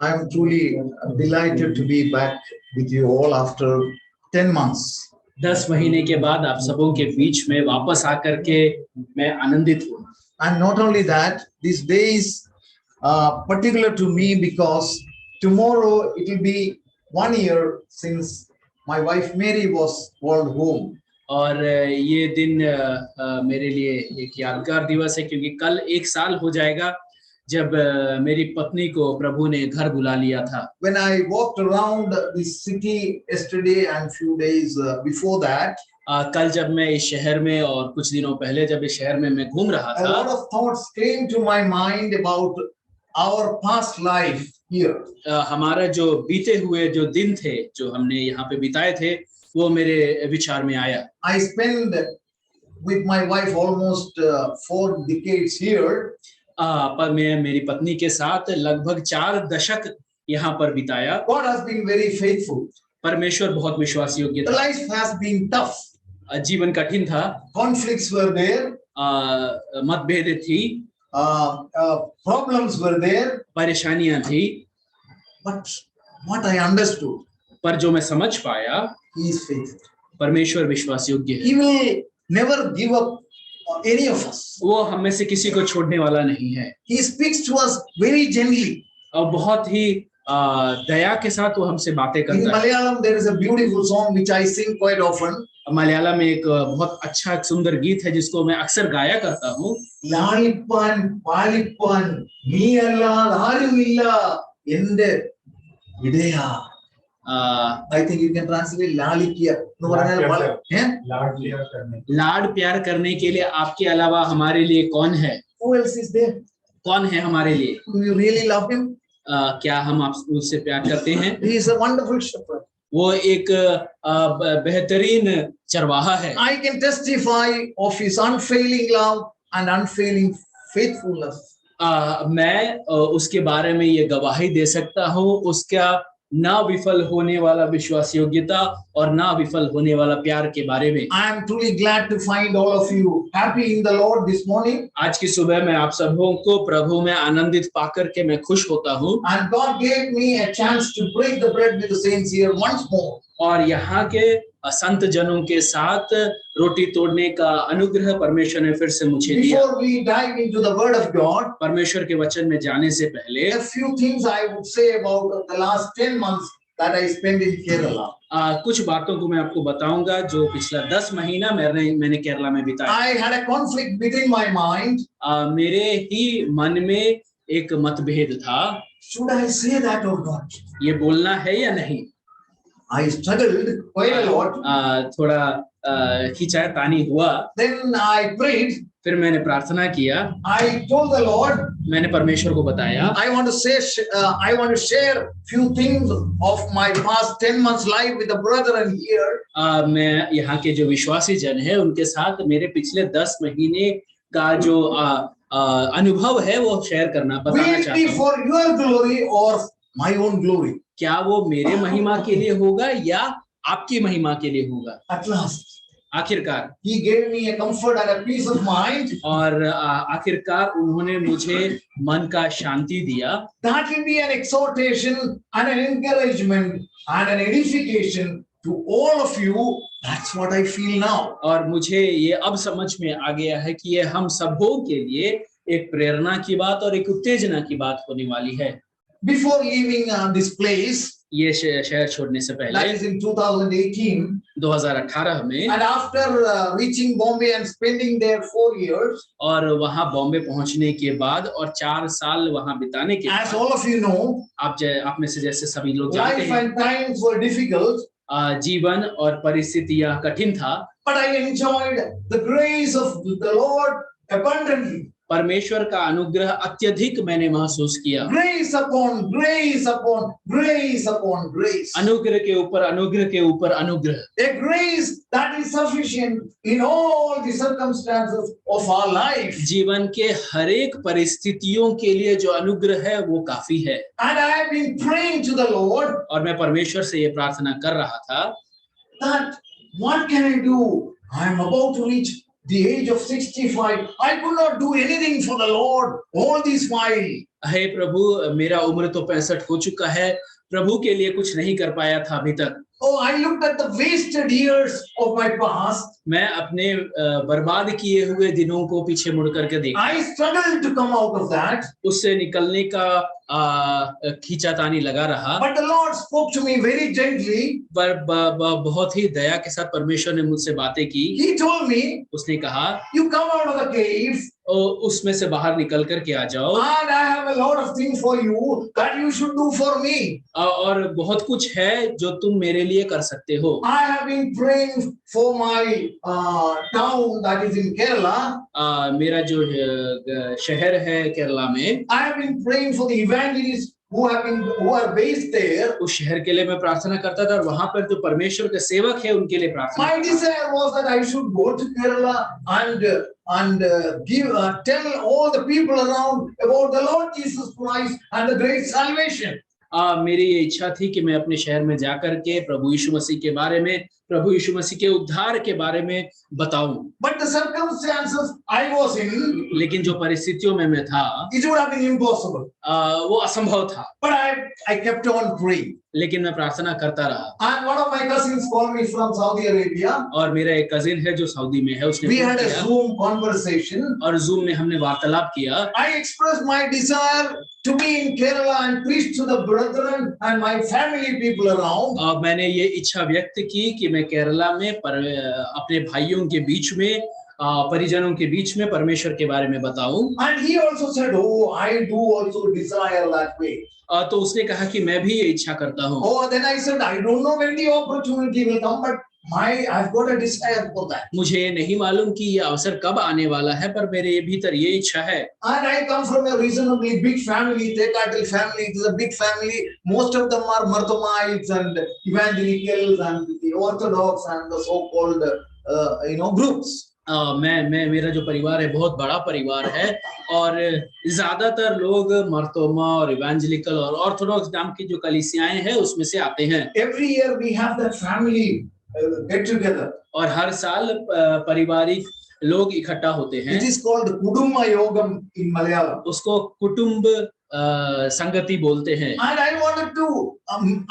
I am truly delighted to be back with you all after 10 months. 10 महीने के बाद आप सबों के बीच में वापस आकर के मैं आनंदित हूँ। And not only that, this day is particular to me because tomorrow it will be 1 year since my wife Mary was called home. और ये दिन मेरे लिए एक यादगार दिवस है क्योंकि कल 1 साल हो जाएगा जब मेरी पत्नी को प्रभु ने घर बुला लिया था। When I walked around the city yesterday and few days before that, कल जब मैं इस शहर में और कुछ दिनों पहले जब इस शहर में मैं घूम रहा था, a lot of thoughts came to my mind about our past life here. हमारा जो बीते हुए जो दिन थे जो हमने यहाँ पे बिताए थे वो मेरे विचार में आया। I spent with my wife almost 4 decades here. पर मैं मेरी पत्नी के साथ लगभग 4 दशक यहाँ पर बिताया। God has been very faithful. परमेश्वर बहुत विश्वास योग्य The था। life has been tough. जीवन कठिन था। Conflicts were there. मतभेद थी। Problems were there. परेशानियां थी। But what I understood, पर जो मैं समझ पाया, He is faithful. परमेश्वर विश्वास योग्य है। He will never give up any of us. वो हम में से किसी को छोड़ने वाला नहीं है। He speaks to us very gently. और बहुत ही दया के साथ वो हमसे बातें In करता है। Malayalam, there is a beautiful song which I sing quite often. Malayalam में एक बहुत अच्छा सुंदर गीत है जिसको मैं अक्सर गाया करता हूँ। लालिपान पालिपान नी अल्लाह हारुमिल्ला एंदे Vidya. I think you can translate लालिकिया। लाड प्यार करने के लिए आपके अलावा हमारे लिए कौन है? Who else is there? कौन है हमारे लिए? Do you really love him? क्या हम आप उससे प्यार करते हैं? He is a wonderful shepherd. वो एक बेहतरीन चरवाहा है। I can testify of his unfailing love and unfailing faithfulness. मैं उसके बारे में ये गवाही दे सकता हूँ उसका ना विफल होने वाला विश्वास योग्यता और ना विफल होने वाला प्यार के बारे में। I am truly glad to find all of you happy in the Lord this morning. आज की सुबह मैं आप सबों को प्रभु में आनंदित पाकर के मैं खुश होता हूँ। And God gave me a chance to break the bread with the saints here once more. और यहाँ के संत जनों के साथ रोटी तोड़ने का अनुग्रह परमेश्वर ने फिर से मुझे दिया। Before we dive into the word of God, परमेश्वर के वचन में जाने से पहले a few things I would say about the last 10 months that I spent in Kerala. कुछ बातों को मैं आपको बताऊंगा जो पिछला 10 महीना मैंने केरला में बिताया। I had a conflict within my mind. मेरे ही मन में एक मतभेद था। Should I say that or not? ये बोलना है या नहीं? I struggled quite a lot. थोड़ा खिंचातानी हुआ। Then I prayed. फिर मैंने प्रार्थना किया। I told the Lord. मैंने परमेश्वर को बताया। I want to share few things of my past 10 months life with the brethren here. मैं यहाँ के जो विश्वासी जन है उनके साथ मेरे पिछले 10 महीने का जो अनुभव है वो शेयर करना बताना चाहता हूँ। Will it be for your glory or my own glory? क्या वो मेरे महिमा के लिए होगा या आपकी महिमा के लिए होगा? At last, आखिरकार He gave me a comfort and a peace of mind. और आखिरकार उन्होंने मुझे मन का शांति दिया। That will be an exhortation and an encouragement and an edification to all of you. That's what I feel now. और मुझे ये अब समझ में आ गया है कि ये हम सबों के लिए एक प्रेरणा की बात और एक उत्तेजना की बात होने वाली है। Before leaving this place, ये शहर छोड़ने से पहले, that is in 2018, 2018 में, and after reaching Bombay and spending there 4 years, और वहाँ बॉम्बे पहुँचने के बाद और 4 साल वहाँ बिताने के as बाद, all of you know, आप में से जैसे सभी लोग जानते life हैं, and times were difficult, जीवन और परिस्थितियाँ कठिन था, but I enjoyed the grace of the Lord abundantly. परमेश्वर का अनुग्रह अत्यधिक मैंने महसूस किया। Grace upon grace upon grace upon grace. अनुग्रह के ऊपर अनुग्रह के ऊपर अनुग्रह। A grace that is sufficient in all the circumstances of our life. जीवन के हर एक परिस्थितियों के लिए जो अनुग्रह है वो काफी है। And I have been praying to the Lord. और मैं परमेश्वर से ये प्रार्थना कर रहा था That what can I do? I am about to reach the age of 65, I could not do anything for the Lord all this while. हे प्रभु, मेरा उम्र तो 65 हो चुका है, प्रभु के लिए कुछ नहीं कर पाया था अभी तक। Oh, I looked at the wasted years of my past. मैं अपने बर्बाद किए हुए दिनों को पीछे मुड़ करके देखा। I struggled to come out of that. उससे निकलने का खींचातानी लगा रहा। But the Lord spoke to me very gently. पर बहुत ही दया के साथ परमेश्वर ने मुझसे बातें की। He told me, उसने कहा, you come out of the cave. उसमें से बाहर निकल कर के आ जाओ। And I have a lot of things for you that you should do for me. और बहुत कुछ है जो तुम मेरे लिए कर सकते हो। I have been praying for my town that is in Kerala. मेरा जो शहर है केरला में, I have been praying for the evangelists who are based there. उस शहर के लिए मैं प्रार्थना करता था और वहां पर जो परमेश्वर के सेवक है उनके लिए प्रार्थना। My desire was that I should go to Kerala and tell all the people around about the Lord Jesus Christ and the great salvation. मेरी ये इच्छा थी कि मैं अपने शहर में जाकर के प्रभु यीशु मसीह के बारे में, प्रभु यीशु मसीह के उद्धार के बारे में बताऊं। But the circumstances I was in, लेकिन जो परिस्थितियों में मैं था, it would have been impossible. वो असंभव था। But I kept on praying. लेकिन मैं प्रार्थना करता रहा। And one of my cousins called me from Saudi Arabia. और मेरा एक कजिन है जो सऊदी में है, उसने We had a Zoom conversation. और Zoom में हमने वार्तालाप किया। I expressed my desire to be in Kerala and preach to the brethren and my family people around. और मैंने ये इच्छा व्यक्त की कि मैं केरला में अपने भाइयों के बीच में, परिजनों के बीच में परमेश्वर के बारे में बताऊं। And he also said, "Oh, I do also desire that way." तो उसने कहा कि मैं भी ये इच्छा करता हूँ। Oh, then I said, "I don't know when the opportunity will come, but I've got a desire for that." मुझे नहीं मालूम कि ये अवसर कब आने वाला है, पर मेरे भीतर ये इच्छा है। And I come from a reasonably big family, Tekatil family. It is a big family. Most of them are Marthomites and evangelicals and the Orthodox and the so-called groups. मेरा जो परिवार है बहुत बड़ा परिवार है और ज्यादातर लोग मर्तोमा और इवेंजेलिकल और ऑर्थोडॉक्स नाम की जो कलीसियाएं हैं उसमें से आते हैं। Every year we have that family get together. और हर साल पारिवारिक लोग इकट्ठा होते हैं। It is called Kudumba Yogam in Malayalam. उसको कुटुंब संगति बोलते हैं। And I wanted to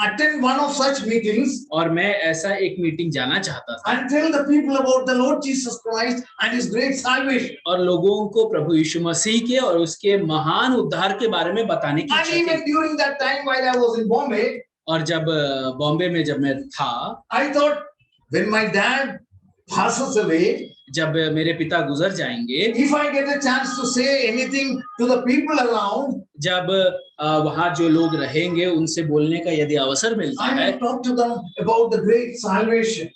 attend one of such meetings. और मैं ऐसा एक मीटिंग जाना चाहता था। And tell the people about the Lord Jesus Christ and His great salvation. और लोगों को प्रभु यीशु मसीह के और उसके महान उद्धार के बारे में बताने की इच्छा थी। And even during that time while I was in Bombay. और जब बॉम्बे में जब मैं था, I thought when my dad passes away, जब मेरे पिता गुजर जाएंगे, if I get a chance to say anything to the people around, जब वहाँ जो लोग रहेंगे उनसे बोलने का यदि अवसर मिलता है, I will talk to them about the great salvation.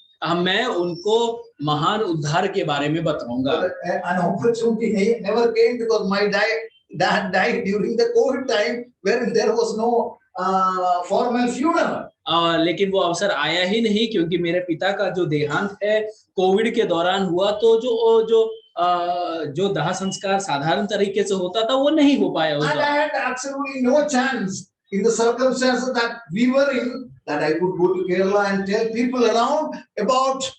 मैं उनको महान उद्धार के बारे में बताऊंगा। An opportunity never came because my dad died during the COVID time when there was no formal funeral. लेकिन वो अवसर आया ही नहीं क्योंकि मेरे पिता का जो देहांत है कोविड के दौरान हुआ, तो जो दाह संस्कार साधारण तरीके से होता था वो नहीं हो पाया And I had absolutely no chance in the circumstances that we were in that I could go to Kerala and tell people around about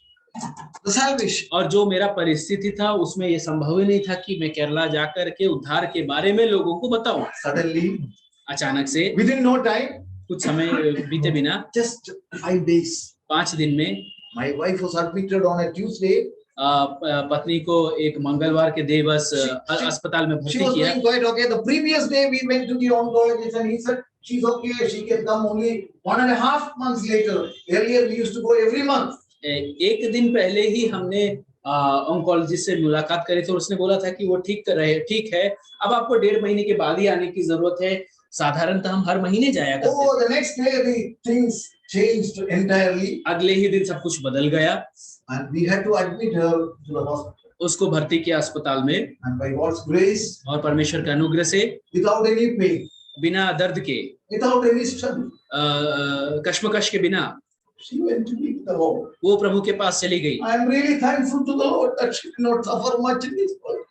the salvation. और जो मेरा परिस्थिति था उसमें ये संभव ही नहीं था कि मैं केरला जाकर के उद्धार के बारे में लोगों को बताऊं। Suddenly, अचानक से, within no time, कुछ समय बीते बिना, just 5 days, 5 दिन में, my wife was admitted on a Tuesday. पत्नी को एक मंगलवार के दिवस अस्पताल में She भर्ती was किया। doing quite okay. The previous day we went to the oncologist and he said she's okay. She can come only 1.5 months later. Earlier we used to go every month. एक दिन पहले ही हमने oncologist से मुलाकात करी थी और उसने बोला था कि वो ठीक है, अब आपको 1.5 महीने के बाद ही आने की जरूरत है, साधारणतः हम हर महीने जाया करते थे। Oh, the next day the things changed entirely. अगले ही दिन सब कुछ बदल गया and we had to admit her to the hospital. उसको भर्ती किया अस्पताल में And by God's grace, और परमेश्वर के अनुग्रह से, without any pain, बिना दर्द के, without any struggle, कश्मकश के बिना, she went to be with the Lord. वो प्रभु के पास चली गई। I am really thankful to the Lord that she did not suffer much in this world.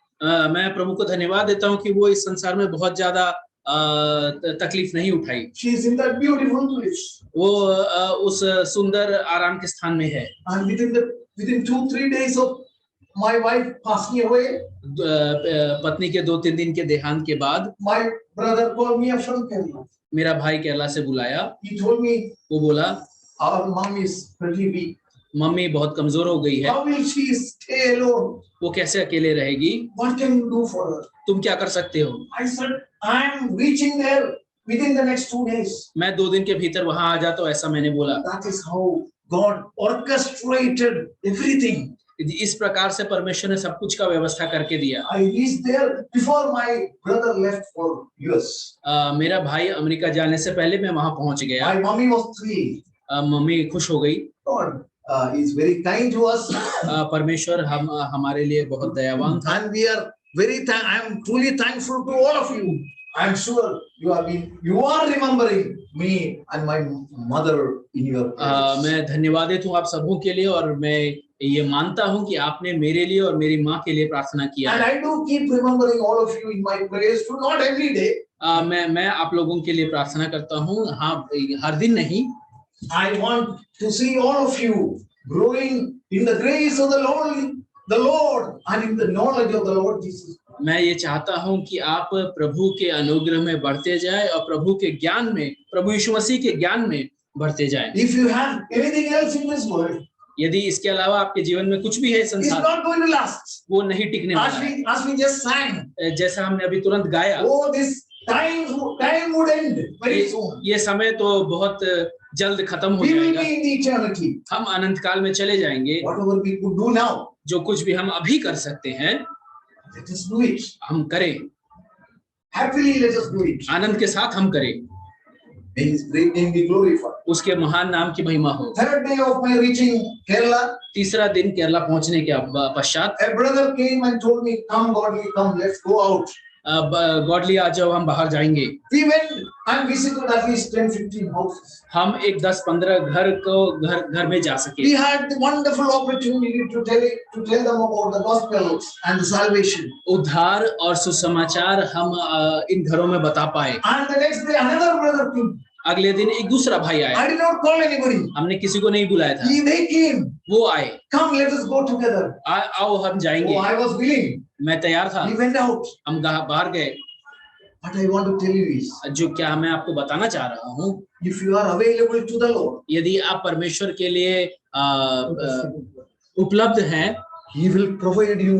मैं प्रभु को धन्यवाद देता हूँ कि वो इस संसार में बहुत ज्यादा तकलीफ नहीं उठाई। She is in that beautiful place. वो उस सुंदर आराम के स्थान में है। And within 2-3 days of my wife passing away, पत्नी के 2-3 दिन के देहांत के बाद my brother called me up from Kerala. मेरा भाई केरला से बुलाया। He told me, वो बोला our mom is pretty weak. Mummy बहुत कमजोर हो गई है, How will she stay alone? वो कैसे अकेले रहेगी, What can you do for her? तुम क्या कर सकते हो? I said, I am reaching there within the next 2 days. मैं 2 दिन के भीतर वहां आ जाता हूं, ऐसा मैंने बोला। That is how God orchestrated everything. इस प्रकार से परमेश्वर ने सब कुछ का व्यवस्था करके दिया। I reached there before my brother left for US. मेरा भाई अमेरिका जाने से पहले मैं वहां पहुंच गया। My mommy was thrilled. Mummy खुश हो गई। God is very kind to us. परमेश्वर हमारे लिए बहुत दयावान था। And we are I am truly thankful to all of you. I am sure you are remembering me and my mother in your prayers. मैं धन्यवादित हूँ आप सबों के लिए, और मैं ये मानता हूँ कि आपने मेरे लिए और मेरी माँ के लिए प्रार्थना किया And है। I do keep remembering all of you in my prayers too, not every day. मैं आप लोगों के लिए प्रार्थना करता हूँ, हाँ हर दिन नहीं। I want to see all of you growing in the grace of the Lord and in the knowledge of the Lord Jesus. मैं ये चाहता हूं कि आप प्रभु के अनुग्रह में बढ़ते जाएं और प्रभु के ज्ञान में, प्रभु यीशु मसीह के ज्ञान में बढ़ते जाएं। If you have anything else in this world, यदि इसके अलावा आपके जीवन में कुछ भी है it's संसार, not going to last. वो नहीं टिकने वाला है। As we just sang, जैसा हमने अभी तुरंत गाया, oh, this time would end very soon. ये समय तो बहुत जल्द खत्म हो We will जाएगा। be in the eternity. हम अनंत काल में चले जाएंगे। Whatever we could do now, जो कुछ भी हम अभी कर सकते हैं, let us do it. हम करें। Happily, let us do it. आनंद के साथ हम करें। May His great name be glorified. उसके महान नाम की महिमा हो। Third day of my reaching Kerala, तीसरा दिन केरला पहुंचने के पश्चात a brother came and told me, "Come, Godly, come, let's go out." Godly आज जब हम बाहर जाएंगे। We went and visited at least 10-15 houses. हम एक 10-15 घर में जा सके। We had the wonderful opportunity to tell them about the gospel and the salvation. उद्धार और सुसमाचार हम इन घरों में बता पाए। And the next day another brother came. अगले दिन एक दूसरा भाई आया। I did not call anybody. हमने किसी को नहीं बुलाया था। They came. वो आए। Come, let us go together. आओ हम जाएंगे। Oh, I was willing. मैं तैयार था। We went out. हम बाहर गए। What I want to tell you is, जो क्या मैं आपको बताना चाह रहा हूँ, if you are available to the Lord, यदि आप परमेश्वर के लिए उपलब्ध हैं, He will provide you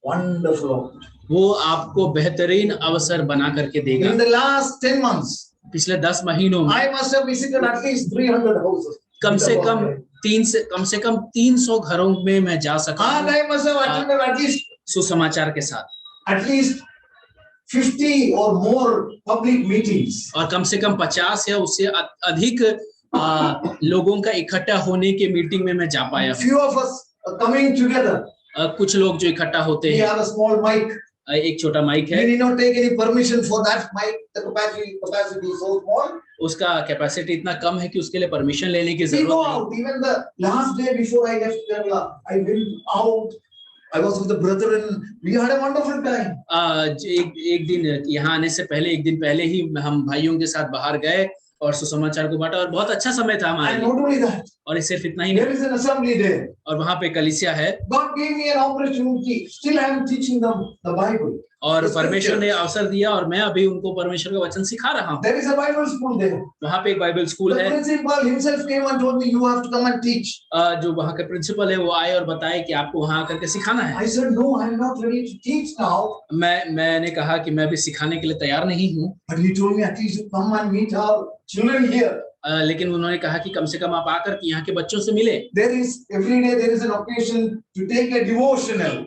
wonderful opportunity. वो आपको बेहतरीन अवसर बना करके देगा। In the last 10 months, पिछले 10 महीनों में I must have visited at least 300 houses. कम से कम 300 घरों में मैं जा सका And I must have attended at least सुसमाचार के साथ, at least 50 or more public meetings. और कम से कम 50 या उससे अधिक लोगों का इकट्ठा होने के मीटिंग में मैं जा पाया। Few of us are coming together. कुछ लोग जो इकट्ठा होते We हैं, have a small mic. एक छोटा माइक We है, need not take any permission for that mic. The capacity is so small. उसका कैपेसिटी इतना कम है कि उसके लिए परमिशन लेने की We जरूरत go नहीं। out. Even the last day before I left Kerala, I went out. I was with the brethren. We had a wonderful time. एक दिन यहाँ आने से पहले, एक दिन पहले ही हम भाइयों के साथ बाहर गए और सुसमाचार को बांटा, और बहुत अच्छा समय था हमारे And लिए। not only that, और ये सिर्फ इतना ही there नहीं, is an assembly there. और वहाँ पे कलीसिया है, God gave me an opportunity. Still, I am teaching them the Bible. और परमेश्वर ने अवसर दिया, और मैं अभी उनको परमेश्वर का वचन सिखा रहा हूँ। There is a Bible school there. वहाँ पे एक बाइबल स्कूल The है। principal himself came and told me, "You have to come and teach." जो वहाँ के प्रिंसिपल है वो आए और बताए कि आपको वहाँ आकर के सिखाना है। I said, "No, I am not ready to teach now." मैंने कहा कि मैं भी सिखाने के लिए तैयार नहीं हूँ, But he told me, "At least you come and meet our children here." लेकिन उन्होंने कहा कि कम से कम आप आकर के यहाँ के बच्चों से मिले। Every day there is an occasion to take a devotional.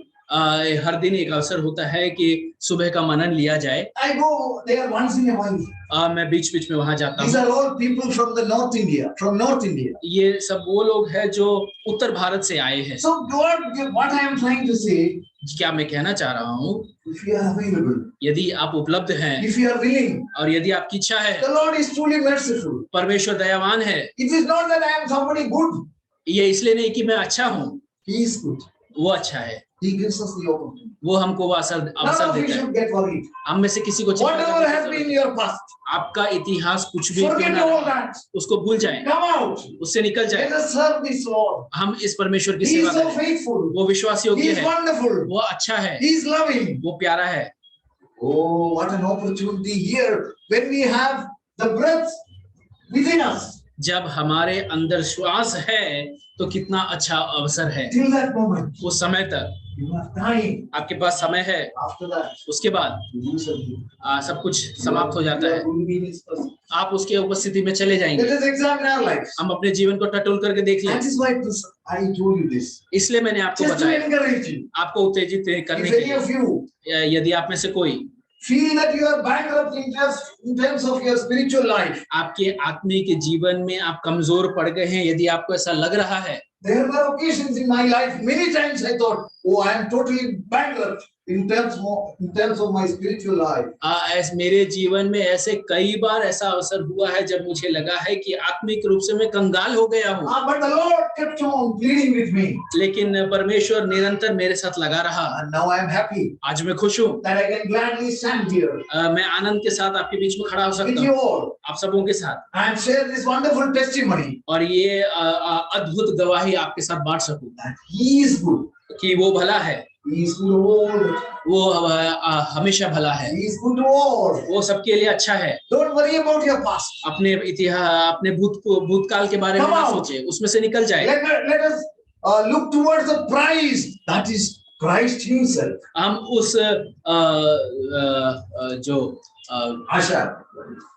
हर दिन एक अवसर होता है कि सुबह का मनन लिया जाए। I go there once in a while. मैं बीच बीच में वहां जाता These हूँ। are all people from the North India, from North India. ये सब वो लोग हैं जो उत्तर भारत से आए हैं। So what I am trying to say, क्या मैं कहना चाह रहा हूँ, if you are available, यदि आप उपलब्ध हैं if you are willing, और यदि आपकी इच्छा है, the Lord is truly merciful. परमेश्वर दयावान है। It is not that I am somebody good. ये इसलिए नहीं कि मैं अच्छा हूँ, He is good. वो अच्छा है। He gives us the opportunity. वो हमको वो अवसर None of you देता है। should get worried. हम में से किसी को चिंता Whatever करने की has जरूरत been नहीं। your past, आपका इतिहास कुछ भी क्यों forget ना all रहा, that. उसको भूल जाएं, Come out. उससे निकल जाएं। Let us serve this Lord. हम इस परमेश्वर की He सेवा is so करें। faithful. वो विश्वास He योग्य is है, wonderful. वो अच्छा है, He is loving. वो प्यारा है। Oh, what an opportunity here when we have the breath within us. जब हमारे अंदर श्वास है तो कितना अच्छा अवसर है। Till that moment, उस समय तक you have time. आपके पास समय है, After that, उसके बाद you do something. सब कुछ समाप्त हो जाता You है। are going to be in His presence. आप उसके उपस्थिति में चले Let जाएंगे। us examine our lives. हम अपने जीवन को टटोल करके देख लें। That is why I told you this. इसलिए मैंने आपको Just to बताया, encourage you. आपको उत्तेजित करने If के any of लिए। you यदि आप में से कोई feel that you are bankrupt in terms of your spiritual life, आपके आत्मिक जीवन में आप कमजोर पड़ गए हैं, यदि आपको ऐसा लग रहा है, there were occasions in my life, many times I thought, oh, I am totally bankrupt in terms of my spiritual life. मेरे जीवन में ऐसे कई बार ऐसा अवसर हुआ है जब मुझे लगा है कि आत्मिक रूप से मैं कंगाल हो गया हूँ। But the Lord kept on pleading with me. लेकिन परमेश्वर निरंतर मेरे साथ लगा रहा। And now I am happy आज मैं खुश हूँ, that I can gladly stand here मैं आनंद के साथ आपके बीच में खड़ा हो with सकता you हूँ, all आप सबों के साथ, and share this wonderful testimony और ये अद्भुत गवाही आपके साथ बांट सकूं that He is good. कि वो भला है, He is good to all. वो हमेशा भला है, He is good to all. वो सबके लिए अच्छा है। Don't worry about your past. अपने इतिहास, अपने भूतकाल के बारे में ना सोचे, उसमें से निकल जाए। Let us look towards the prize that is Christ Himself. हम उस जो आशा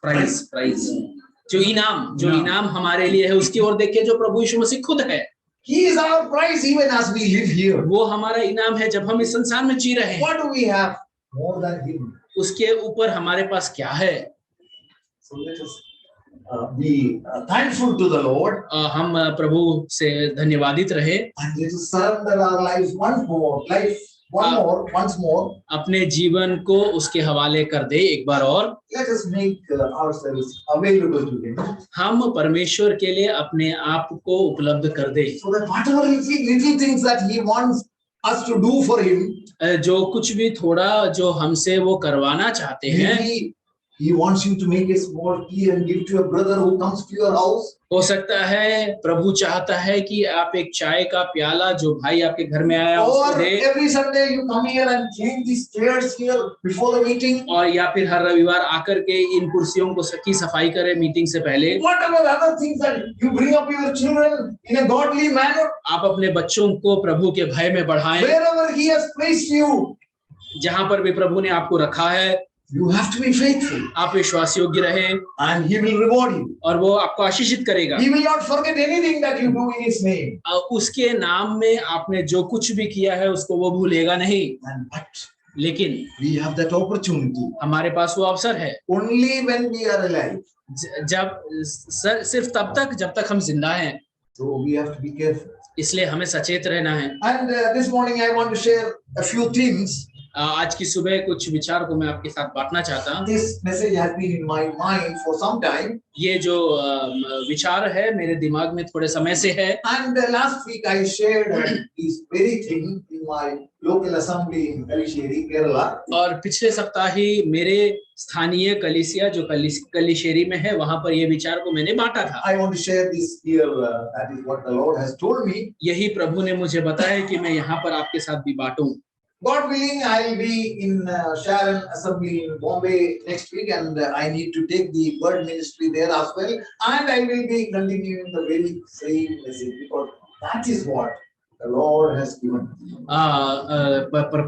प्राइज जो इनाम हमारे लिए है उसकी ओर देखें, जो प्रभु यीशु मसीह खुद है। He is our prize even as we live here. वो हमारा इनाम है जब हम इस संसार में जी रहे हैं। What do we have more than Him? उसके ऊपर हमारे पास क्या है? So let us be thankful to the Lord. हम प्रभु से धन्यवादित रहे And let us surrender our lives once more. अपने जीवन को उसके हवाले कर दे एक बार और। Let us make ourselves available to Him. हम परमेश्वर के लिए अपने आप को उपलब्ध कर दे, So that whatever little things that He wants us to do for Him, जो कुछ भी थोड़ा जो हमसे वो करवाना चाहते हैं, maybe He wants you to make a small key and give to a brother who comes to your house. हो सकता है प्रभु चाहता है कि आप एक चाय का प्याला जो भाई आपके घर में आया उसको Or they, every Sunday you come here and clean these chairs here before the meeting. और या फिर हर रविवार आकर के इन कुर्सियों को की सफाई करे मीटिंग से पहले। Whatever other things that you bring up your children in a godly manner. आप अपने बच्चों को प्रभु के भय में बढ़ाएं। Wherever He has placed you, जहां पर भी प्रभु ने आपको रखा है, you have to be faithful. आप विश्वास योग्य रहे, And He will reward you. और वो आपको आशीषित करेगा। He will not forget anything that you do in His name. उसके नाम में आपने जो कुछ भी किया है उसको वो भूलेगा नहीं। But लेकिन we have that opportunity हमारे पास वो अवसर है only when we are alive. जब सिर्फ तब तक जब तक हम जिंदा हैं। So we have to be careful. इसलिए हमें सचेत रहना है। And this morning I want to share a few things. आज की सुबह कुछ विचार को मैं आपके साथ बांटना चाहता हूँ। This message has been in my mind for some time. ये जो विचार है मेरे दिमाग में थोड़े समय से है। And last week I shared this very thing in my local assembly in Kalisheri, Kerala. और पिछले सप्ताह ही मेरे स्थानीय कलीसिया जो कलिशेरी में है वहां पर ये विचार को मैंने बांटा था। I want to share this here. That is what the Lord has told me. यही प्रभु ने मुझे बताया कि मैं यहाँ पर आपके साथ भी बांटूं। God willing, I will be in Sharon Assembly in Bombay next week, and I need to take the word ministry there as well. And I will be continuing the very same message because that is what the Lord has given.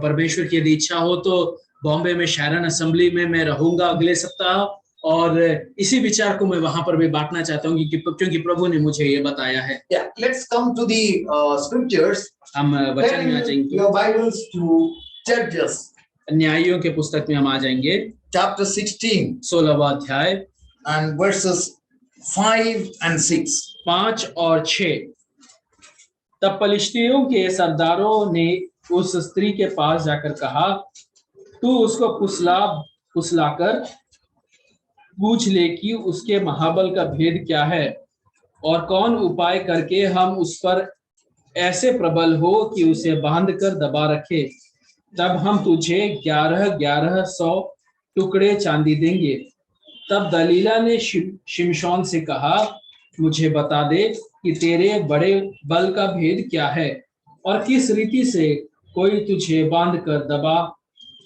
परमेश्वर की यदि इच्छा हो तो बॉम्बे में Sharon assembly में मैं रहूंगा अगले सप्ताह, और इसी विचार को मैं वहां पर भी बांटना चाहता हूँ क्योंकि प्रभु ने मुझे ये बताया है। Yeah, let's come to the scriptures. हम वचन में आ जाएंगे। Your Bibles to Judges. न्यायियों के पुस्तक में हम आ जाएंगे। Chapter 16. 16वां अध्याय And verses 5 and 6. 5 और 6। तब पलिश्तियों के सरदारों ने उस स्त्री के पास जाकर कहा, तू उसको फुसलाकर पूछ ले कि उसके महाबल का भेद क्या है, और कौन उपाय करके हम उस पर ऐसे प्रबल हो कि उसे बांध कर दबा रखे, तब हम तुझे 11,100 टुकड़े चांदी देंगे। तब दलीला ने शिमशोन से कहा, मुझे बता दे कि तेरे बड़े बल का भेद क्या है और किस रीति से कोई तुझे बांध कर दबा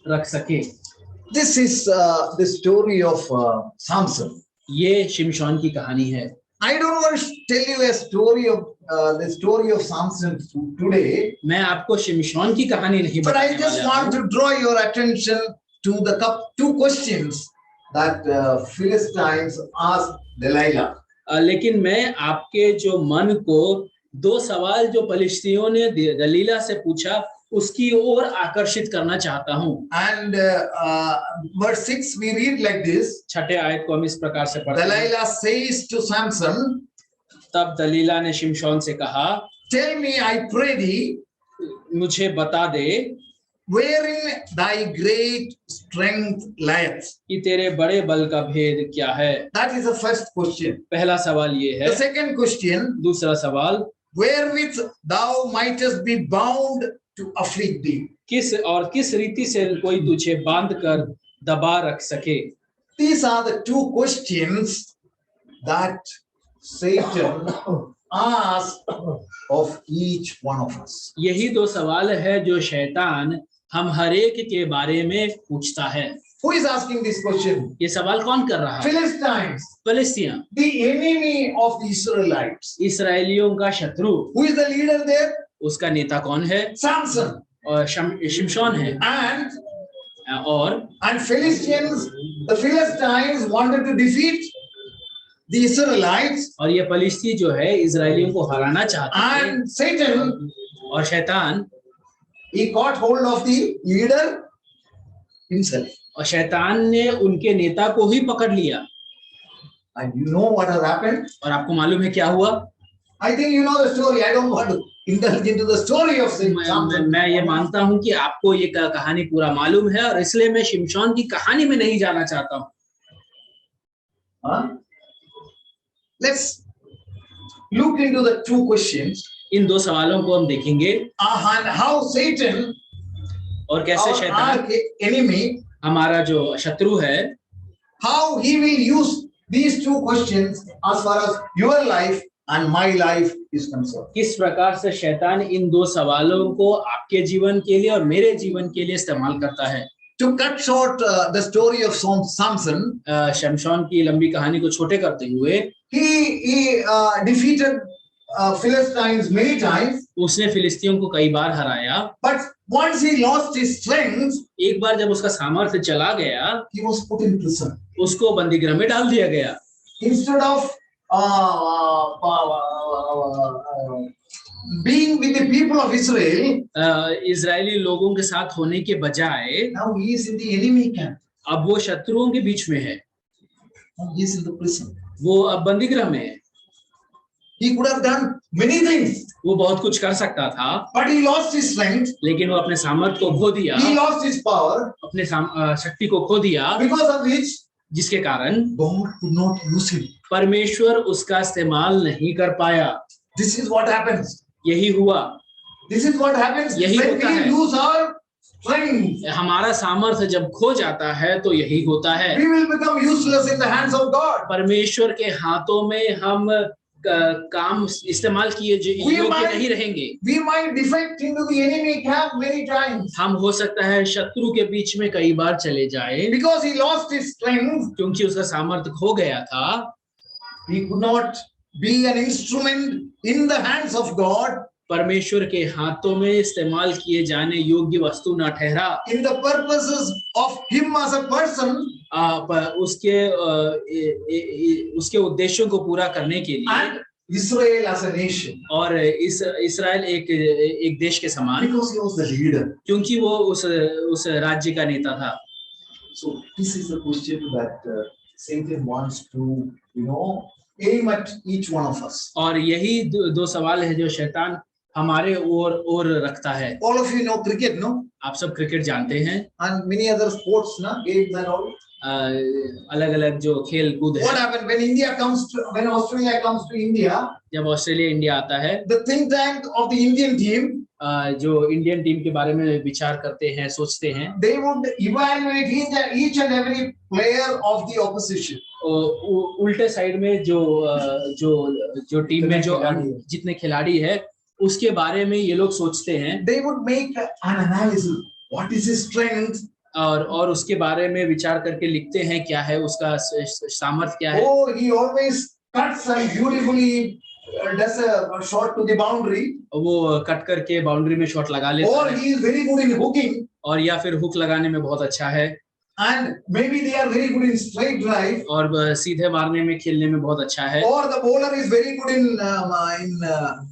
रख सके। This is the story of Samson. ये शिमशोन की कहानी है। I don't want to tell you a story of the story of Samson today, मैं आपको शिमशोन की कहानी नहीं but I बताने just वाला want हूं। to draw your attention to the two questions that Philistines asked Delilah. लेकिन मैं आपके जो मन को दो सवाल जो फलिश्तियों ने दलीला से पूछा उसकी ओर आकर्षित करना चाहता हूं। And verse 6 we read like this. छठे आयत को हम इस प्रकार से पढ़ते हैं। Delilah says to Samson, तब दलीला ने शिमशोन से कहा, tell me, I pray thee, मुझे बता दे wherein thy great strength lieth. कि तेरे बड़े बल का भेद क्या है। That is the first question. पहला सवाल ये है। The second question, दूसरा सवाल, wherewith thou mightest be bound to afflict thee. किस रीति से कोई तुझे बांध कर दबा रख सके। These are the two questions that Satan asks of each one of us. यही दो सवाल है जो शैतान हम हर एक के बारे में पूछता है। Who is asking this question? ये सवाल कौन कर रहा है? Philistines, फलिस्तियां, the enemy of the Israelites. इसराइलियों का शत्रु। Who is the leader there? उसका नेता कौन है? Samson. और शिमशोन है। And Philistines, the Philistines wanted to defeat the Israelites. और ये फलिस्ती जो है इजरायलियों को हराना चाहते थे। And Satan, और शैतान, he got hold of the leader himself. और शैतान ने उनके नेता को ही पकड़ लिया। And you know what has happened? और आपको मालूम है क्या हुआ? I think you know the story. I don't want to indulge into the story of Samson. मैं ये मानता हूं कि आपको ये कहानी पूरा मालूम है और इसलिए मैं शिमशोन की कहानी में नहीं जाना चाहता हूं। Let's look into the two questions. इन दो सवालों को हम देखेंगे। And how Satan, और कैसे शैतान, our enemy, हमारा जो शत्रु है, how he will use these two questions as far as your life and my life is concerned. किस प्रकार से शैतान इन दो सवालों को आपके जीवन के लिए और मेरे जीवन के लिए इस्तेमाल करता है। To cut short the story of Samson, शिमशोन की लंबी कहानी को छोटे करते हुए, he defeated Philistines many times. उसने फिलिस्तियों को कई बार हराया। But once he lost his strength, एक बार जब उसका सामर्थ्य चला गया, he was put in prison. उसको बंदीगृह में डाल दिया गया। Instead of being with the people of Israel, Israeli लोगों के साथ होने के बजाय now he is in the enemy camp. अब वो शत्रुओं के बीच में है। Now he is in the prison. वो अब बंदीगृह में है। He could have done many things. वो बहुत कुछ कर सकता था, but he lost his strength. लेकिन वो अपने सामर्थ्य को खो दिया। He lost his power. अपने शक्ति को खो दिया, because of which जिसके कारण God could not use him. परमेश्वर उसका इस्तेमाल नहीं कर पाया। This is what happens. यही हुआ। This is what happens यही when होता we है। lose our strength. हमारा सामर्थ्य जब खो जाता है तो यही होता है। We will become useless in the hands of God. परमेश्वर के हाथों में हम काम इस्तेमाल किए योग्य नहीं रहेंगे। We might defect into the enemy camp many times. हम हो सकता है शत्रु के बीच में कई बार चले जाए, because he lost his strength. क्योंकि उसका सामर्थ्य खो गया था। He could not be an instrument in the hands of God. परमेश्वर के हाथों में इस्तेमाल किए जाने योग्य वस्तु न ठहरा। In the purposes of him as a person. उसके उद्देश्यों को पूरा करने के लिए। And Israel as a nation. और इसराइल एक देश के समान। Because he was the leader. क्योंकि वो उस राज्य का नेता था। So this is the question that Satan wants to, aim at each one of us. और यही दो सवाल है जो शैतान हमारे ओर रखता है। All of you know cricket, no? आप सब क्रिकेट जानते हैं। And many other sports, na, games and all. अलग अलग जो खेल कूद What है, happened when Australia comes to India? जब ऑस्ट्रेलिया इंडिया आता है, The think tank of the Indian team, जो इंडियन टीम के बारे में विचार करते हैं, सोचते हैं, they would evaluate each and every player of the opposition. उल्टे साइड में जो टीम में जो जितने खिलाड़ी है उसके बारे में ये लोग सोचते हैं. They would make an analysis. What is his strength? और उसके बारे में विचार करके लिखते हैं क्या है उसका सामर्थ्य क्या है. Oh, he always cuts and beautifully does a shot to the boundary. वो कट करके बाउंड्री में शॉट लगा लेता Or है. he is very good in hooking. और या फिर हुक लगाने में बहुत अच्छा है. And maybe they are very good in straight drive. और सीधे मारने में, खेलने में बहुत अच्छा है. Or the bowler is very good in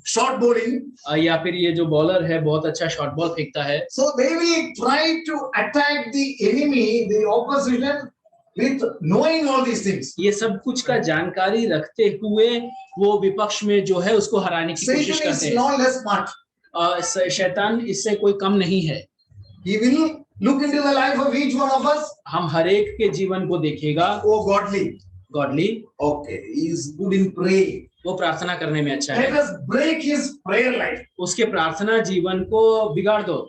short bowling. या फिर ये जो बॉलर है बहुत अच्छा शॉर्ट बॉल फेंकता है. So they will try to attack the enemy, the opposition, with knowing all these things. ये सब कुछ का जानकारी रखते हुए वो विपक्ष में जो है उसको हराने की कोशिश Satan करते is हैं. no less smart. शैतान इससे कोई कम नहीं है. He will look into the life of each one of us. हम हर एक के जीवन को देखेगा. Oh, godly. Okay, he is good in praying. वो प्रार्थना करने में अच्छा है. Let us break his prayer life. उसके प्रार्थना जीवन को बिगाड़ दो.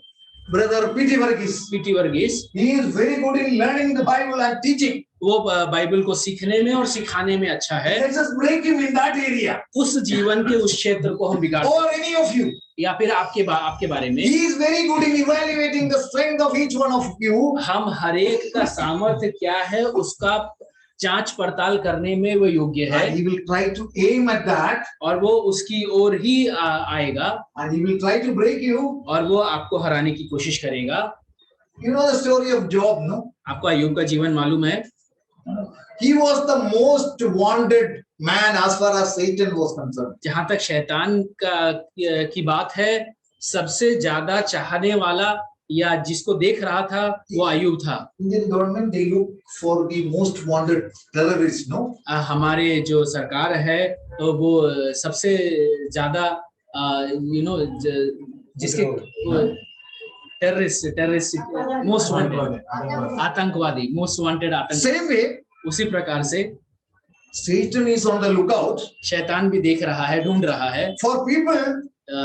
Brother P.T. Varghese. PT Varghese, He is very good in learning the Bible and teaching. वो बाइबल को सीखने में और सिखाने में अच्छा है. Let us break him in that area. उस जीवन के उस क्षेत्र को हम बिगाड़ Or any of you. या फिर आपके बारे में. He is very good in evaluating the strength of each one of you. हम हर एक का सामर्थ्य क्या है उसका जांच पड़ताल करने में वो योग्य है. And he will try to aim at that. और वो उसकी ओर ही आएगा. And he will try to break you. और वो आपको हराने की कोशिश करेगा. You know the story of Job, no? आपको अय्यूब का जीवन मालूम है. He was the most wanted man as far as Satan was concerned. जहां तक शैतान की बात है, सबसे ज्यादा चाहने वाला या जिसको देख रहा था वो अय्यूब था. Indian government, they look for the most wanted terrorists, no? हमारे जो सरकार है तो वो सबसे ज्यादा जिसके टेररिस्ट मोस्ट वांटेड आतंकवादी, मोस्ट वांटेड आतंकवादी. Same way, उसी प्रकार से Satan is on the lookout शैतान भी देख रहा है, ढूंढ रहा है for people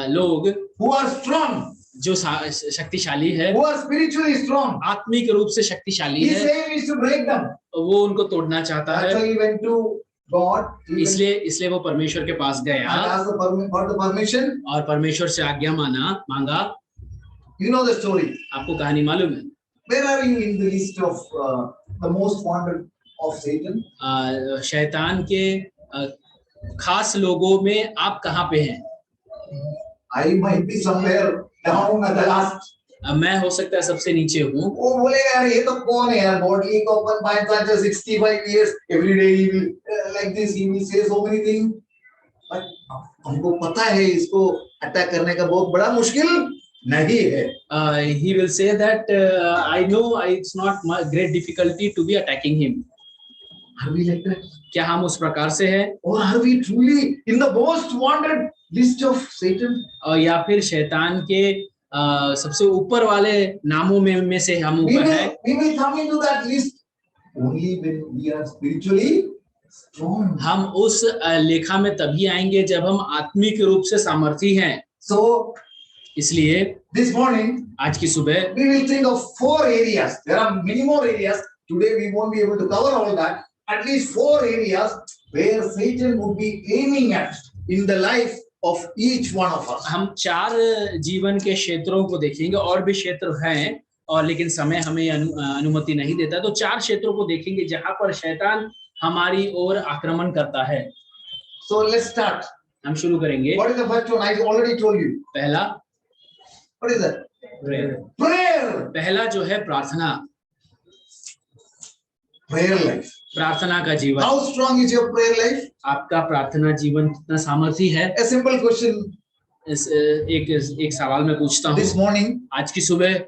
लोग who are strong, जो शक्तिशाली है, who are spiritually strong. आत्मिक रूप से शक्तिशाली His है. aim is to break them. वो उनको तोड़ना चाहता That's है. why he went to God. इसलिए वो परमेश्वर के पास And गया asked for the permission. और परमेश्वर से आज्ञा मांगा. You know the story. आपको कहानी मालूम है. Where are you in the list of the most wanted of Satan? शैतान के खास लोगों में आप कहाँ पे हैं? I might be somewhere down at the last. मैं हो सकता है सबसे नीचे हूँ. वो बोलेगा यार ये तो कौन है यार, Godly को अपन 65 years every day he will like this, he will say so many things. But हमको पता है इसको अटैक करने का बहुत बड़ा मुश्किल नहीं है. He will say that I know it's not great difficulty to be attacking him. Are we like that? क्या हम उस प्रकार से हैं? Or are we truly in the most wanted list of Satan? या फिर शैतान के सबसे ऊपर वाले नामों में से हम ऊपर हैं? We will come into that list only when we are spiritually strong. हम उस लेखा में तभी आएंगे जब हम आत्मिक रूप से सामर्थी हैं. So इसलिए this morning आज की सुबह we will think of 4 areas. There are many more areas. Today we won't be able to cover all that. At least 4 areas where Satan would be aiming at in the life of each one of us. हम 4 जीवन के क्षेत्रों को देखेंगे. और भी क्षेत्र हैं और लेकिन समय हमें अनुमति नहीं देता. तो 4 क्षेत्रों को देखेंगे जहां पर शैतान हमारी ओर आक्रमण करता है. So let's start. हम शुरू करेंगे. What is the first one? I already told you. पहला What is that? Prayer. पहला जो है प्रार्थना. Prayer life. प्रार्थना का जीवन. How strong is your prayer life? आपका प्रार्थना जीवन कितना सामर्थी है? A simple question. एक सवाल मैं पूछता हूँ. This morning, आज की सुबह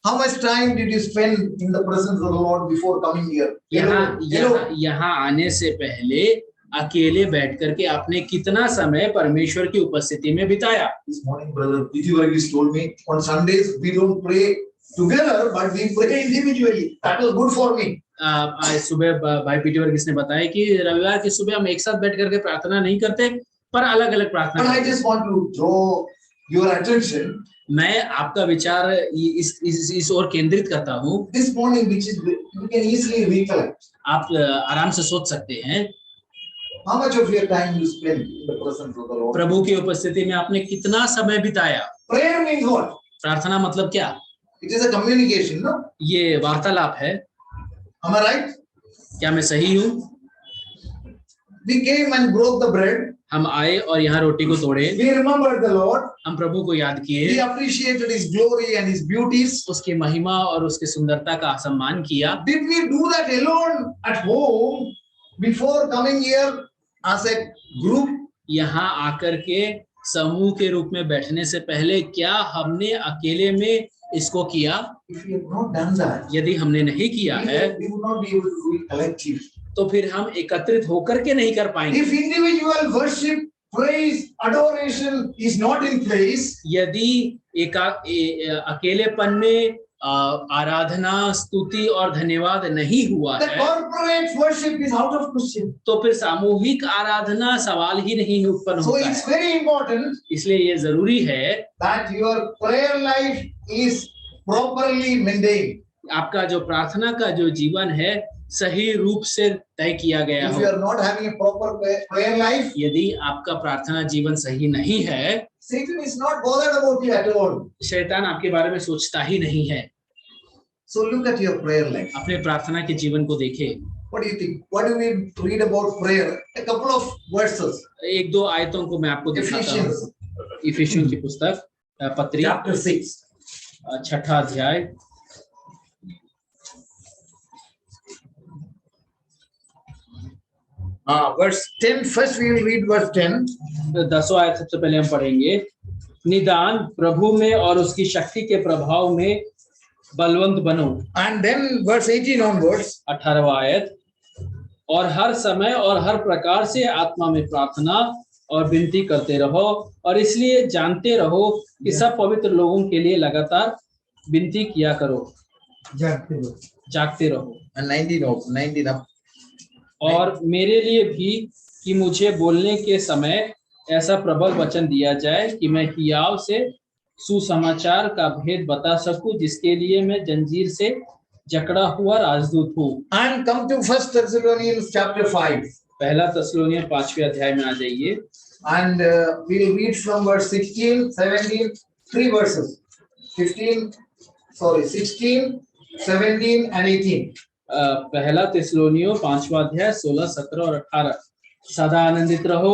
how much time did you spend in the presence of the Lord before coming here? यहाँ आने से पहले अकेले बैठ करके आपने कितना समय परमेश्वर की उपस्थिति में बिताया? This morning, brother P.T. Varghese told me on Sundays we don't pray together, but we pray individually. That was good for me. आज सुबह भाई पीटी वर्गीस ने बताया कि रविवार की सुबह हम एक साथ बैठ करके प्रार्थना नहीं करते, पर अलग अलग प्रार्थना But I करते हैं। just want to draw your attention मैं आपका विचार इस ओर केंद्रित करता हूँ। this morning, which is you can easily recollect. आप आराम से सोच सकते हैं How much of your time you spend in the presence of the Lord? प्रभु की उपस्थिति में आपने कितना समय बिताया। Prayer means what? प्रार्थना मतलब क्या? It is a communication, no? ये वार्तालाप है। Am I right? क्या मैं सही हूँ? We came and broke the bread. हम आए और यहाँ रोटी को तोड़े, We remembered the Lord. हम प्रभु को याद We किए, appreciated His glory and His beauties. उसकी महिमा और उसकी सुंदरता का सम्मान किया। Did we do that alone at home before coming here as a group? यहाँ आकर के समूह के रूप में बैठने से पहले क्या हमने अकेले में इसको किया? If we have not done that, यदि हमने नहीं किया है we would not be able to do it collectively. तो फिर हम एकत्रित होकर के नहीं कर पाएंगे। If individual worship, praise, adoration is not in place, यदि अकेलेपन में आराधना, स्तुति और धन्यवाद नहीं हुआ the है corporate worship is out of question. तो फिर सामूहिक आराधना सवाल ही नहीं उत्पन्न So होता it's है। very important इसलिए ये जरूरी है that your prayer life is properly maintained. आपका जो प्रार्थना का जो जीवन है सही रूप से तय किया गया If हो। you are not having a proper prayer life, यदि आपका प्रार्थना जीवन सही नहीं है, Satan is not bothered about you at all. शैतान आपके बारे में सोचता ही नहीं है। So look at your prayer life. अपने प्रार्थना के जीवन को देखें। What do you think? What do we read about prayer? A couple of verses. एक दो आयतों को मैं आपको दिखाता हूँ। Ephesians इफिसियों की पुस्तक पत्री chapter 6. 6 अध्याय Verse 10. First we will read verse 10. 10 आयत सबसे पहले हम पढ़ेंगे। निदान प्रभु में और उसकी शक्ति के प्रभाव में बलवंत बनो। And then verse 18 onwards. 18वां आयत, और हर समय और हर प्रकार से आत्मा में प्रार्थना और विनती करते रहो और इसलिए जानते रहो कि सब पवित्र लोगों के लिए लगातार विनती किया करो। जागते रहो। And 19 up. और मेरे लिए भी कि मुझे बोलने के समय ऐसा प्रबल वचन दिया जाए कि मैं हियाव से सुसमाचार का भेद बता सकूं, जिसके लिए मैं जंजीर से जकड़ा हुआ राजदूत हूँ। And come to 1 Thessalonians chapter 5. पहला तस्सलोनिय 5वें अध्याय में आ जाइए। And we will read from verse 16, 17, 3 verses. 16, 17, and 18. पहला तिस्सलुनियों 5वां अध्याय 16, 17 और 18। सदा आनंदित रहो,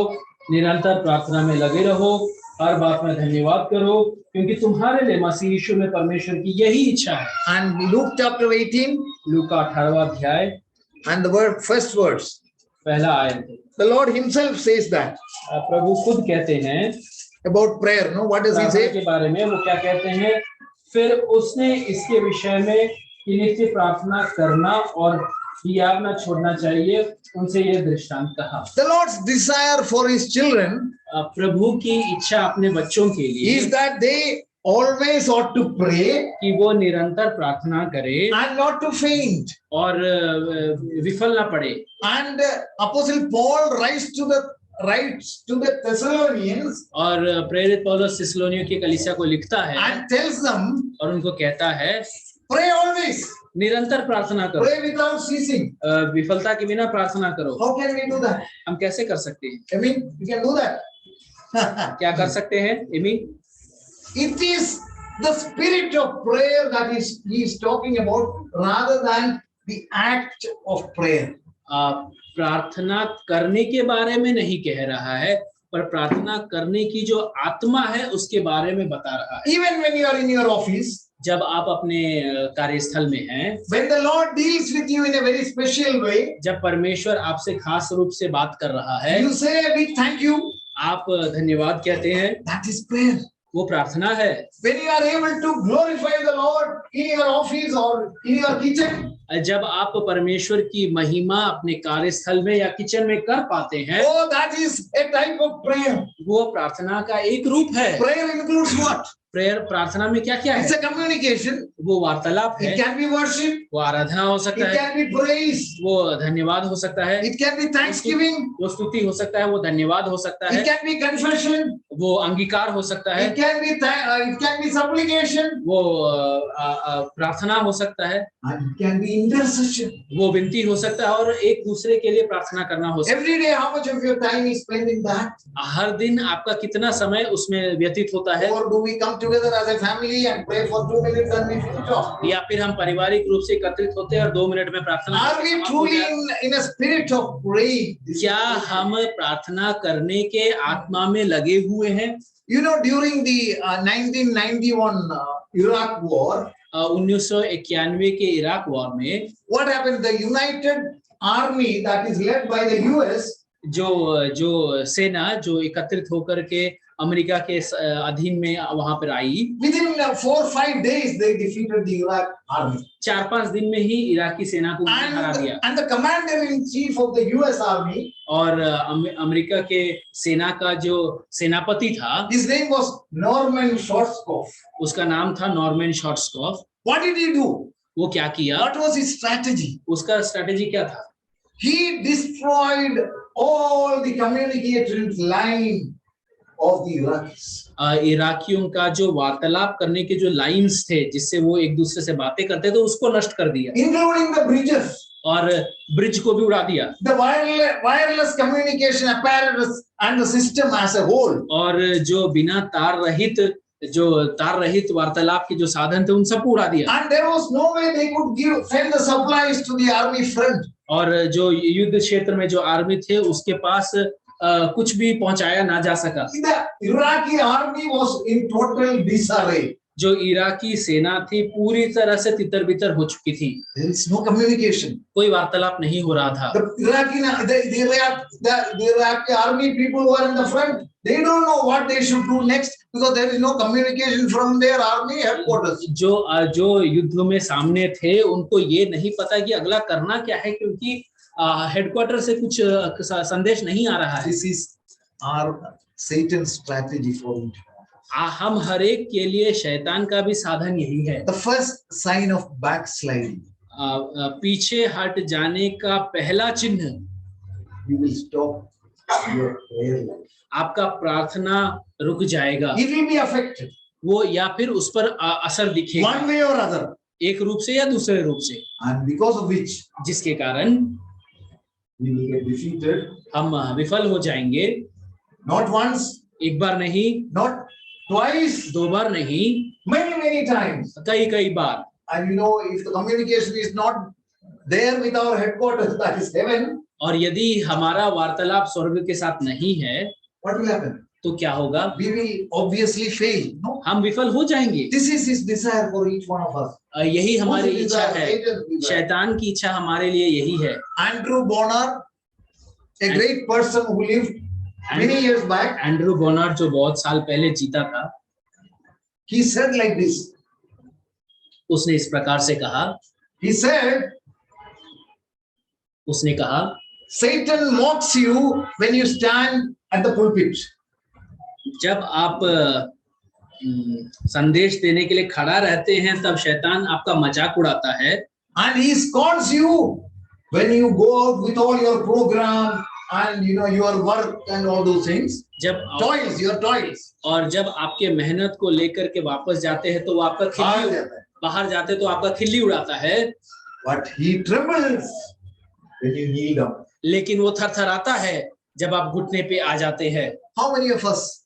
निरंतर प्रार्थना में लगे रहो, हर बात में धन्यवाद करो, क्योंकि तुम्हारे लिए मसीह यीशु में परमेश्वर की यही इच्छा है। And Luke chapter 18. लूका 18वां अध्याय And the first verse. पहला आयत। The Lord Himself says that प्रभु खुद कहते हैं about prayer. No, what does He प्रार्थना say? के बारे में वो क्या कहते हैं? फिर उसने इसके विषय में कि नित्य प्रार्थना करना और हियाव न छोड़ना चाहिए, उनसे यह दृष्टांत कहा। The Lord's desire for His children प्रभु की इच्छा अपने बच्चों के लिए is that they always ought to pray कि वो निरंतर प्रार्थना करे and not to faint. और विफल ना पड़े। And Apostle Paul writes to the Thessalonians और प्रेरित पौलुस थिस्सलुनियों की कलीसिया को लिखता है and tells them, और उनको कहता है pray always, निरंतर प्रार्थना करो, pray without ceasing. विफलता के बिना प्रार्थना करो। How can we do that? हम कैसे कर सकते हैं? I mean, we can do that. क्या कर सकते हैं? Amy, It is the spirit of prayer that he is talking about rather than the act of prayer. प्रार्थना करने के बारे में नहीं कह रहा है, पर प्रार्थना करने की जो आत्मा है उसके बारे में बता रहा है। Even when you are in your office, जब आप अपने कार्यस्थल में हैं, when the Lord deals with you in a very special way, जब परमेश्वर आपसे खास रूप से बात कर रहा है, you say a big thank you. आप धन्यवाद कहते हैं, That is prayer. वो प्रार्थना है। When you are able to glorify the Lord in your office or in your kitchen, जब आप परमेश्वर की महिमा अपने कार्यस्थल में या किचन में कर पाते हैं, oh, that is a type of prayer. वो प्रार्थना का एक रूप है। Prayer includes what? प्रेयर प्रार्थना में क्या क्या It's है? a communication. वो वार्तालाप है, It can be worship. वो आराधना हो It सकता है, can be praise. वो धन्यवाद हो सकता है, It can be thanksgiving. वो स्तुति हो सकता है, वो धन्यवाद हो सकता है, It can be confession. वो अंगीकार हो सकता है, It can be supplication. वो प्रार्थना हो सकता है, And it can be intercession. वो विनती हो सकता है और एक दूसरे के लिए प्रार्थना करना हो सकता Every day, how much of your time is spent in that? है। हर दिन आपका कितना समय उसमें व्यतीत होता है? Or do we come together as a family and pray for 2 minutes and we finish off? या फिर हम पारिवारिक रूप से एकत्रित होते हैं और 2 मिनट में प्रार्थना Are करते we हैं? truly in a spirit of praying? क्या हम प्रार्थना करने के आत्मा में लगे हुए हैं? You know, during the 1991 Iraq war, 1991 के इराक वॉर में what happened? The United Army that is led by the US, जो सेना जो एकत्रित होकर के अमेरिका के अधीन में वहां पर आई, within 4 or 5 days they defeated the Iraq army. 4-5 दिन में ही इराकी सेना को हरा दिया। And the commander in chief of the US army, और अमेरिका के सेना का जो सेनापति था, his name was Norman Schwarzkopf. उसका नाम था Norman Schwarzkopf. What did he do? वो क्या किया? What was his strategy? उसका स्ट्रेटेजी क्या था? He destroyed all the communication line of the Iraqis. इराकियों का जो वार्तालाप करने के जो लाइंस थे जिससे वो एक दूसरे से बातें करते थे उसको नष्ट कर दिया, Including the bridges. और ब्रिज को भी उड़ा दिया, The wireless communication apparatus and the system as a whole. और जो बिना तार रहित वार्तालाप के जो साधन थे उन सबको उड़ा दिया। And there was no way they could send the supplies to the army front. और जो युद्ध क्षेत्र में जो आर्मी थे उसके पास कुछ भी पहुंचाया ना जा सका। The Iraqi army was in total disarray. जो इराकी सेना थी पूरी तरह से तितर-बितर हो चुकी थी। There is no communication. कोई वार्तालाप नहीं हो रहा था। The Iraqi army people who are in the front, they don't know what they should do next because there is no communication from their army headquarters. जो युद्ध में सामने थे उनको ये नहीं पता कि अगला करना क्या है, क्योंकि हेडक्वार्टर से कुछ संदेश नहीं आ रहा है। This is our Satan's strategy for it. हम हर एक के लिए शैतान का भी साधन यही है। The first sign of backsliding. पीछे हट जाने का पहला चिन्ह, You will stop your prayer life. आपका प्रार्थना रुक जाएगा। It will be affected. वो या फिर उस पर असर दिखेगा One way or other. एक रूप से या दूसरे रूप से, And because of which जिसके कारण we will get defeated. हम विफल हो जाएंगे। Not once, एक बार नहीं, not twice, 2 बार नहीं, many times. कई बार। And you know, if the communication is not there with our headquarters, that is heaven, और यदि हमारा वार्तालाप स्वर्ग के साथ नहीं है what will happen? तो क्या होगा? We will obviously fail. No? हम विफल हो जाएंगे। This is his desire for each one of us. यही हमारी Whose इच्छा desire? है, Satan's desire. शैतान की इच्छा हमारे लिए यही है। Andrew Bonar, a great person who lived many years back, Andrew Bonard जो बहुत साल पहले जीता था, he said like this. उसने इस प्रकार से कहा, He said, उसने कहा, Satan mocks you when you stand at the pulpit. जब आप संदेश देने के लिए खड़ा रहते हैं तब शैतान आपका मजाक उड़ाता है। And he scorns you when you go out with all your program and you know your work and all those things. जब Your toils. और जब आपके मेहनत को लेकर के वापस जाते हैं तो वो आपका खिल्ली, बाहर जाते तो आपका खिल्ली उड़ाता है। But he trembles when you kneel down. लेकिन वो थरथराता है जब आप घुटने पे आ जाते हैं। How many of us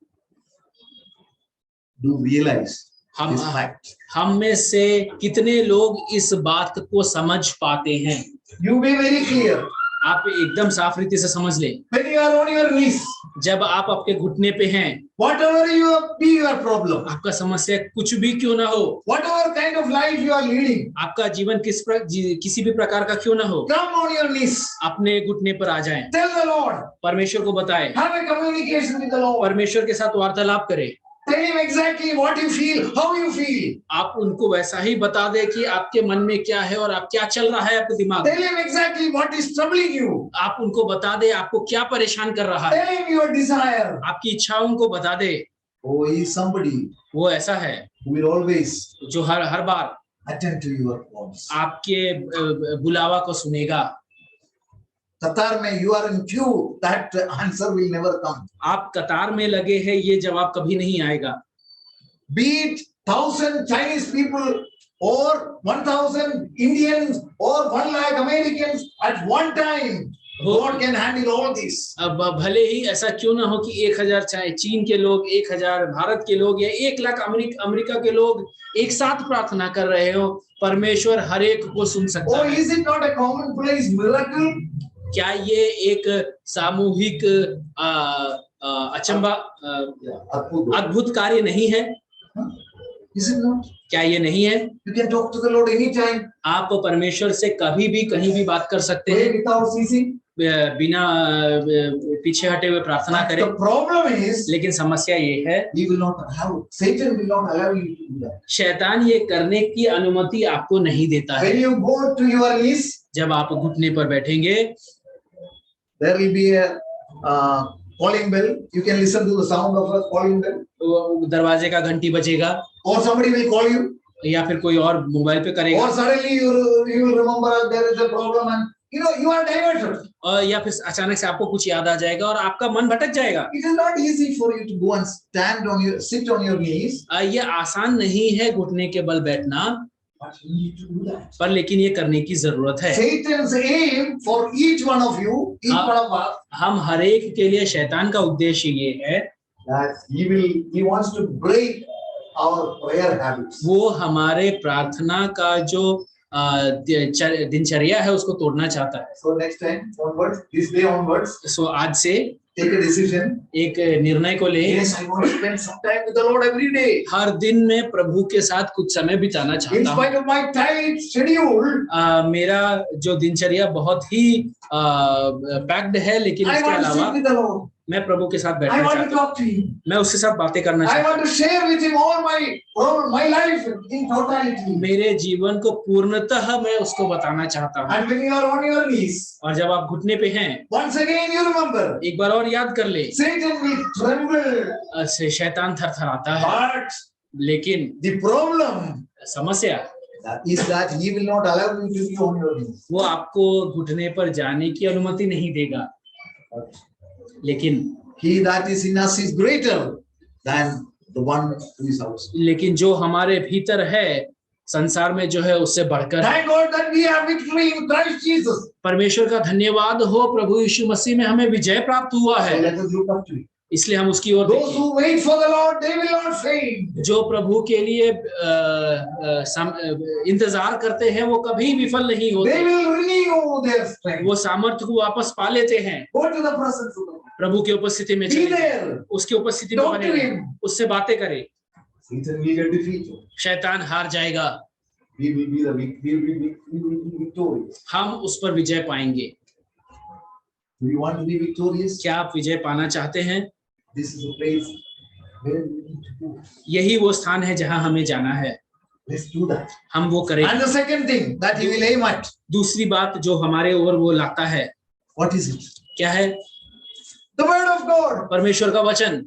do realize this fact? हम में से कितने लोग इस बात को समझ पाते हैं? You be very clear. आप एकदम साफ रीति से समझ लें। When you are on your knees, जब आप आपके घुटने पे हैं, whatever be your problem, आपका समस्या कुछ भी क्यों ना हो, whatever kind of life you are leading, आपका जीवन किसी भी प्रकार का क्यों ना हो, come on your knees. अपने घुटने पर आ जाएं। Tell the Lord. परमेश्वर को बताएं, Have a communication with the Lord. परमेश्वर के साथ वार्तालाप करें। Tell him exactly what you feel, how you feel. आप उनको वैसा ही बता दें कि आपके मन में क्या है और आप क्या चल रहा है आपके दिमाग में। Tell him exactly what is troubling you. आप उनको बता दें आपको क्या परेशान कर रहा है। Tell him your desire. आपकी इच्छाओं को बता दे। Oh, he is somebody वो ऐसा है who will always जो हर बार attend to your calls. आपके बुलावा को सुनेगा। कतार में you are in queue, that answer will never come. आप कतार में लगे हैं, ये जवाब कभी नहीं आएगा। Be it 1,000 Chinese people or 1,000 Indians or 1 lakh Americans at one time, God can handle all this. अब भले ही ऐसा क्यों ना हो कि 1,000 चाहे चीन के लोग, 1,000 भारत के लोग या 1 लाख अमेरिका के लोग एक साथ प्रार्थना कर रहे हो, परमेश्वर हर एक को सुन सकता Oh, है। is it not a commonplace miracle? क्या ये एक सामूहिक अचंबा अद्भुत कार्य नहीं है? Is it not? क्या ये नहीं है? You can talk to the Lord anytime. आप परमेश्वर से कभी भी कहीं भी बात कर सकते Pray हैं, without ceasing. बिना पीछे हटे हुए प्रार्थना करें। The problem is, लेकिन समस्या ये है, he will not allow, Satan will not allow you to do that. शैतान ये करने की अनुमति आपको नहीं देता है। When you go to your knees, जब आप घुटने पर बैठेंगे, there will be a calling bell. You can listen to the sound of a calling bell. तो दरवाजे का घंटी बजेगा, Or somebody will call you. या फिर कोई और मोबाइल पे करेगा, Or suddenly you will remember there is a problem and you are diverted. और या फिर अचानक से आपको कुछ याद आ जाएगा और आपका मन भटक जाएगा। It is not easy for you to go and sit on your knees. ये आसान नहीं है घुटने के बल बैठना, But you need to do that. पर लेकिन ये करने की जरूरत है। Satan's aim for each one of you, each one of us, हम हर एक के लिए शैतान का उद्देश्य ये है that he wants to break our prayer habits. वो हमारे प्रार्थना का जो दिनचर्या है उसको तोड़ना चाहता है। So next time onwards, this day onwards, सो आज से take a decision. एक निर्णय को ले, Yes, I want to spend some time with the Lord every day. हर दिन में प्रभु के साथ कुछ समय बिताना In चाहता हूँ। spite of my tight schedule, मेरा जो दिनचर्या बहुत ही पैक्ड है, लेकिन I इसके want to अलावा sit with the Lord. मैं प्रभु के साथ I बैठना want to चाहता हूँ, talk to him. मैं उसके साथ बातें करना I चाहता want to share with him all my life in totality. हूँ। मेरे जीवन को पूर्णतः मैं उसको बताना चाहता हूँ। And when you are on your knees, और जब आप घुटने पे हैं, once again you remember, एक बार और याद कर ले, Satan will tremble. शैतान थरथराता है, But लेकिन the problem समस्या is that he will not allow you to be on your knees. वो आपको घुटने पर जाने की अनुमति नहीं देगा, लेकिन He that is in us is greater than the one who is outside. लेकिन जो हमारे भीतर है संसार में जो है उससे बढ़कर है। Thank God that we have victory in Christ Jesus. परमेश्वर का धन्यवाद हो, प्रभु यीशु मसीह में हमें विजय प्राप्त हुआ So है, let us look up to him. इसलिए हम उसकी ओर Those देखें। who wait for the Lord, they will not faint. जो प्रभु के लिए इंतजार करते हैं वो कभी विफल नहीं They होते, will renew their strength. वो सामर्थ्य को वापस पा लेते हैं। Go to the presence of the Lord. प्रभु की उपस्थिति में Be चले, there. उसकी उपस्थिति में Talk बने to रहें, him. उससे बातें करें। Satan will get defeated. शैतान हार जाएगा, We will be victorious. हम उस पर विजय पाएंगे। Do you want to be victorious? क्या आप विजय पाना चाहते हैं? This is the place where we need to go. यही वो स्थान है जहां हमें जाना है, Let's do that. हम वो करें। And the second thing that he will aim at, दूसरी बात जो हमारे ओर वो लाता है, what is it? क्या है? The word of God. परमेश्वर का वचन।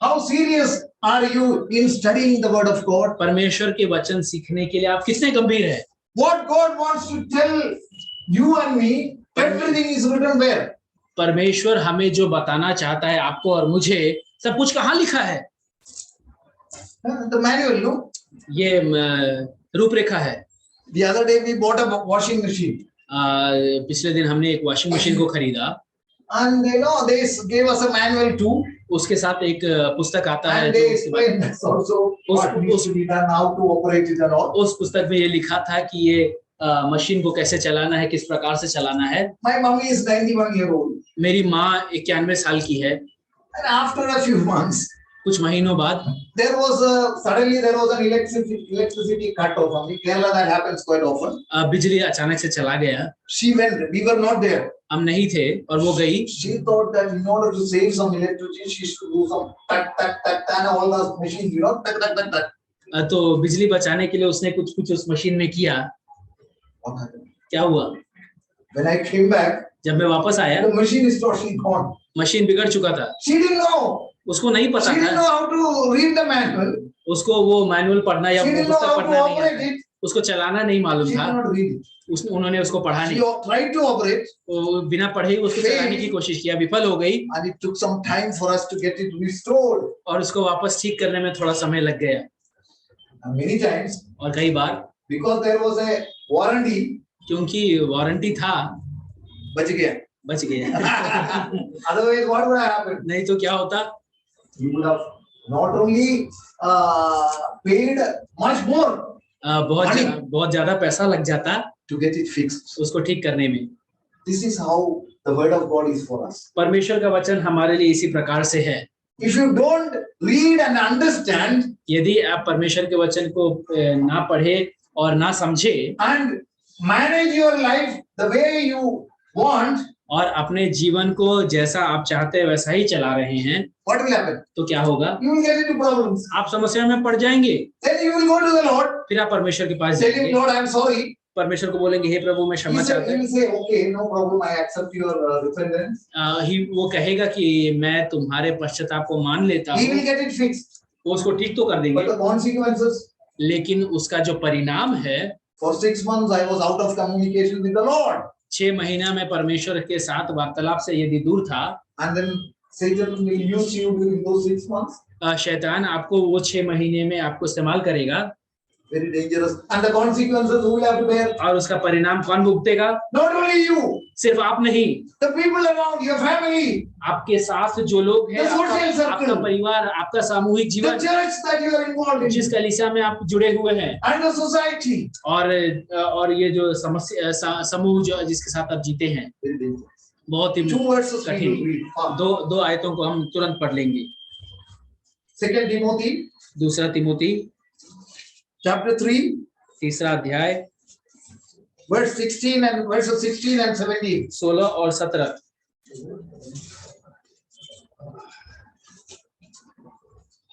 How serious are you in studying the word of God? परमेश्वर के वचन सीखने के लिए आप कितने गंभीर हैं? What God wants to tell you and me, everything is written where? परमेश्वर हमें जो बताना चाहता है आपको और मुझे, सब कुछ कहाँ लिखा है? The manual, no? ये रूपरेखा है। The other day we bought a washing machine. पिछले दिन हमने एक वॉशिंग मशीन को खरीदा, And they gave us a manual too. उसके साथ एक पुस्तक आता है And जो they उसके बाद- explained us also what needs to be done, how to operate it and all. उस पुस्तक में ये लिखा था कि ये मशीन को कैसे चलाना है, किस प्रकार से चलाना है। My mummy is 91-year-old. मेरी माँ 91 साल की है। And after a few months, कुछ महीनों बाद suddenly there was an electricity cut off from Kerala. That happens quite often. बिजली अचानक से चला गया, She went. We were not there. हम नहीं थे और वो गई। She thought that in order to save some electricity, she should do some tak and all those machines, tak. तो बिजली बचाने के लिए उसने कुछ उस मशीन में किया। What happened? क्या हुआ? When I came back, जब मैं वापस आया, the machine is totally gone. Machine बिगड़ चुका था। She didn't know. उसको नहीं पता She didn't था, know how to read the manual. उसको वो मैनुअल पढ़ना या She didn't know पुस्तक how to पढ़ना नहीं operate आता, it. उसको चलाना नहीं मालूम She था, could not read it. उन्होंने उसको पढ़ा She नहीं, tried to operate, वो बिना पढ़े ही उसको चलाने की कोशिश किया, विफल हो गई, and it took some time for us to get it restored. और उसको वापस ठीक करने में थोड़ा समय लग गया। And many times, और कई बार because there was a warranty, क्योंकि वारंटी था, बच गया. बच गया। Otherwise, what would have happened? नहीं तो क्या होता, You would have not only paid much more बहुत ज्यादा पैसा लग जाता to get it fixed. उसको ठीक करने में। This is how the word of God is for us. परमेश्वर का वचन हमारे लिए इसी प्रकार से है। If you don't read and understand, यदि आप परमेश्वर के वचन को ना पढ़े और ना समझे and manage your life the way you want, और अपने जीवन को जैसा आप चाहते हैं वैसा ही चला रहे हैं, what will happen? तो क्या होगा, You will get into problems. आप समस्या में पड़ जाएंगे। Then you will go to the Lord, फिर आप परमेश्वर के पास tell him, जाएंगे, Lord, I am sorry. परमेश्वर को बोलेंगे, हे प्रभु मैं क्षमा चाहता He हूँ। will say, okay, no problem, I accept your repentance. वो कहेगा कि मैं तुम्हारे पश्चाताप को मान लेता He will हूँ, get it fixed. वो उसको ठीक तो कर But देंगे, the consequences, लेकिन उसका जो परिणाम है, for 6 months I was out of communication with the Lord. 6 महीना में परमेश्वर के साथ वार्तालाप से यदि दूर था, And then Satan will use you during those 6 months. शैतान आपको वो 6 महीने में आपको इस्तेमाल करेगा, Very dangerous. And the consequences who will have to bear? और उसका परिणाम कौन भुगतेगा, Not only you, सिर्फ आप नहीं, the people around, your family, आपके साथ जो लोग हैं, The social circle. आपका परिवार, आपका सामूहिक the जीवन, church that you are involved in, जिस कलीसिया में आप जुड़े हुए हैं, and the society. और ये जो समूह जो जिसके साथ आप जीते हैं, Very dangerous. बहुत ही 2 verses we कठिन। will read. दो आयतों को हम तुरंत पढ़ लेंगे। 2 Timothy, दूसरा तिमोथी chapter 3, तीसरा अध्याय verses 16 and 17. 16 और 17।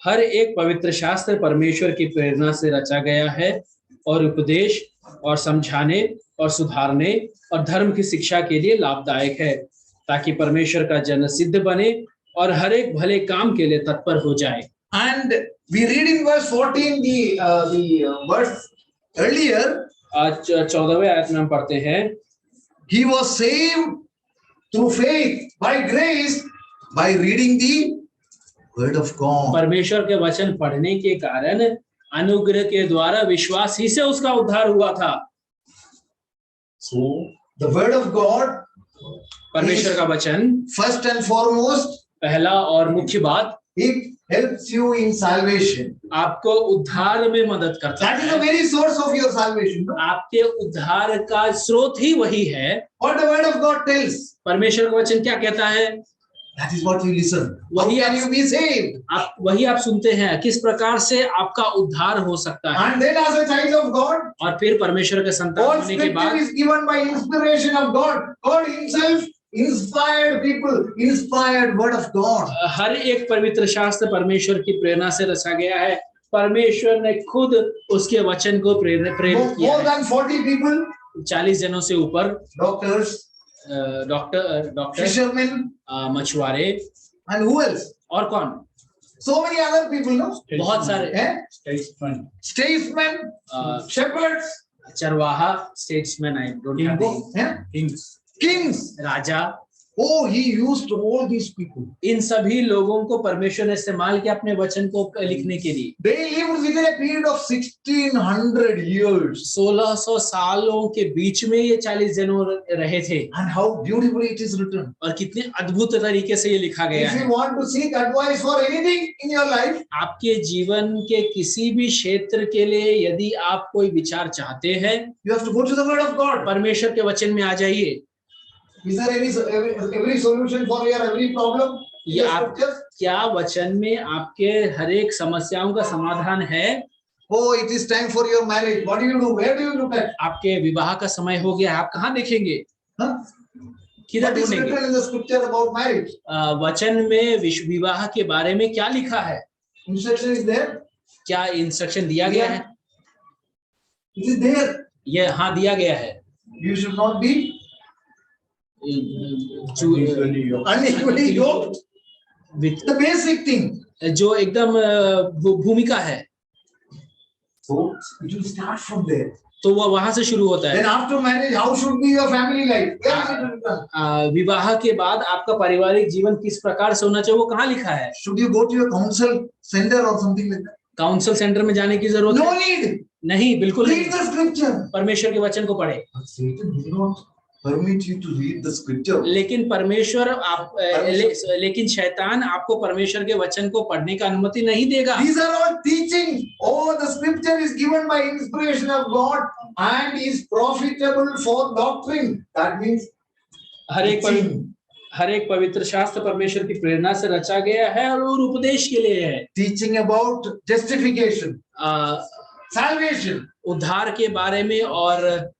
हर एक पवित्र शास्त्र परमेश्वर की प्रेरणा से रचा गया है और उपदेश और समझाने और सुधारने और धर्म की शिक्षा के लिए लाभदायक है, ताकि परमेश्वर का जन सिद्ध बने और हर एक भले काम के लिए तत्पर हो जाए। And we read in verse 14 the verse earlier. आज 14वें आयत में हम पढ़ते हैं, He was saved through faith by grace by reading the word of God. परमेश्वर के वचन पढ़ने के कारण अनुग्रह के द्वारा विश्वास ही से उसका उद्धार हुआ था। So the word of God, परमेश्वर का वचन first and foremost, पहला और मुख्य बात, it helps you in salvation. आपको उद्धार में मदद करता That is the है। very source of your salvation. No? आपके उद्धार का स्रोत ही वही है। What the word of God tells, परमेश्वर का वचन क्या कहता है, that is what you listen. How वही can you be saved? वही आप सुनते हैं, किस प्रकार से आपका उद्धार हो सकता है। And then as a child of God, और फिर परमेश्वर के संतान all होने के scripture बाद is given by inspiration of God. God himself inspired people, inspired word of God. हर एक पवित्र शास्त्र परमेश्वर की प्रेरणा से रचा गया है। परमेश्वर ने खुद उसके वचन को प्रेरित किया More है। than 40 people, 40 जनों से ऊपर, doctors, डॉक्टर, fishermen, मछुआरे, and who else? और कौन, So many other people, no? बहुत सारे, Statesmen, shepherds, चरवाहा, statesman, I don't have, kings. Raja, Oh, he used all these people. इन सभी लोगों को परमेश्वर ने इस्तेमाल किया अपने वचन को लिखने के लिए। They lived within a period of 1600 years. 1600 सालों के बीच में ये 40 जनों रहे थे। And how beautifully it is written. और कितने अद्भुत तरीके से ये लिखा गया If है। you want to seek advice for anything in your life, आपके जीवन के किसी भी क्षेत्र के लिए यदि आप कोई विचार चाहते हैं, you have to go to the word of God. परमेश्वर के वचन में आ जाइए। Is there every solution for your every problem? ये आप क्या वचन में आपके हर एक समस्याओं का समाधान है? Oh, it is time for your marriage. What do you do? Where do you look at? आपके विवाह का समय हो गया, आप कहाँ देखेंगे? Huh? किधर What is ढूंढेंगे? written in the scripture about marriage? वचन में विवाह के बारे में क्या लिखा है? Instruction is there. क्या इंस्ट्रक्शन दिया गया है? It is there. ये हाँ दिया गया है। You should not be unequally unequally yoked The basic thing. जो एकदम भूमिका है, So it will start from there. तो वो वहां से शुरू होता है। Then after marriage, how should be your family life? Where is it written? विवाह के बाद आपका पारिवारिक जीवन किस प्रकार से होना चाहिए वो कहाँ लिखा है? Should you go to a counsel center or something like that? Council centre में जाने की जरूरत No है? need. नहीं, बिल्कुल नहीं। Read the scripture. परमेश्वर के वचन को पढ़े। But Satan will not permit you to read the scripture. लेकिन परमेश्वर लेकिन शैतान आपको परमेश्वर के वचन को पढ़ने का अनुमति नहीं देगा। These are all teaching. Oh, the scripture is given by inspiration of God and is profitable for doctrine. That means हर एक पवित्र शास्त्र परमेश्वर की प्रेरणा से रचा गया है और उपदेश के लिए है। teaching about justification, salvation, उद्धार के बारे में और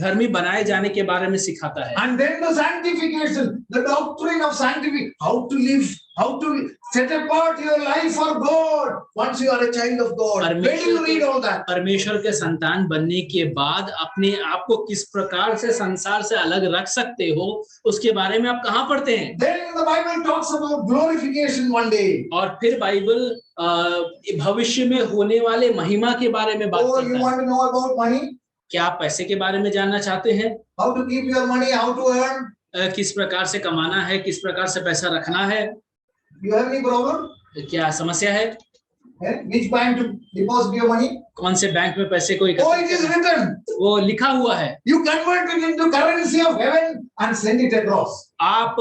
धर्मी बनाए जाने के बारे में सिखाता है। and then the sanctification, the doctrine of sanctification, how to live, how to set apart your life for God once you are a child of God. Where do you read all that? परमेश्वर के संतान बनने के बाद अपने आप को किस प्रकार से संसार से अलग रख सकते हो उसके बारे में आप कहाँ पढ़ते हैं? Then the Bible talks about glorification one day. और फिर बाइबल भविष्य में होने वाले महिमा के बारे में बात Oh, करता you है। want to know about money? क्या आप पैसे के बारे में जानना चाहते हैं? How to keep your money, how to earn? किस प्रकार से कमाना है, किस प्रकार से पैसा रखना है? You have any problem? क्या समस्या है? Which bank to deposit your money? कौन से बैंक में पैसे को Oh, it is written. वो लिखा हुआ है। You convert it into currency of heaven and send it across. आप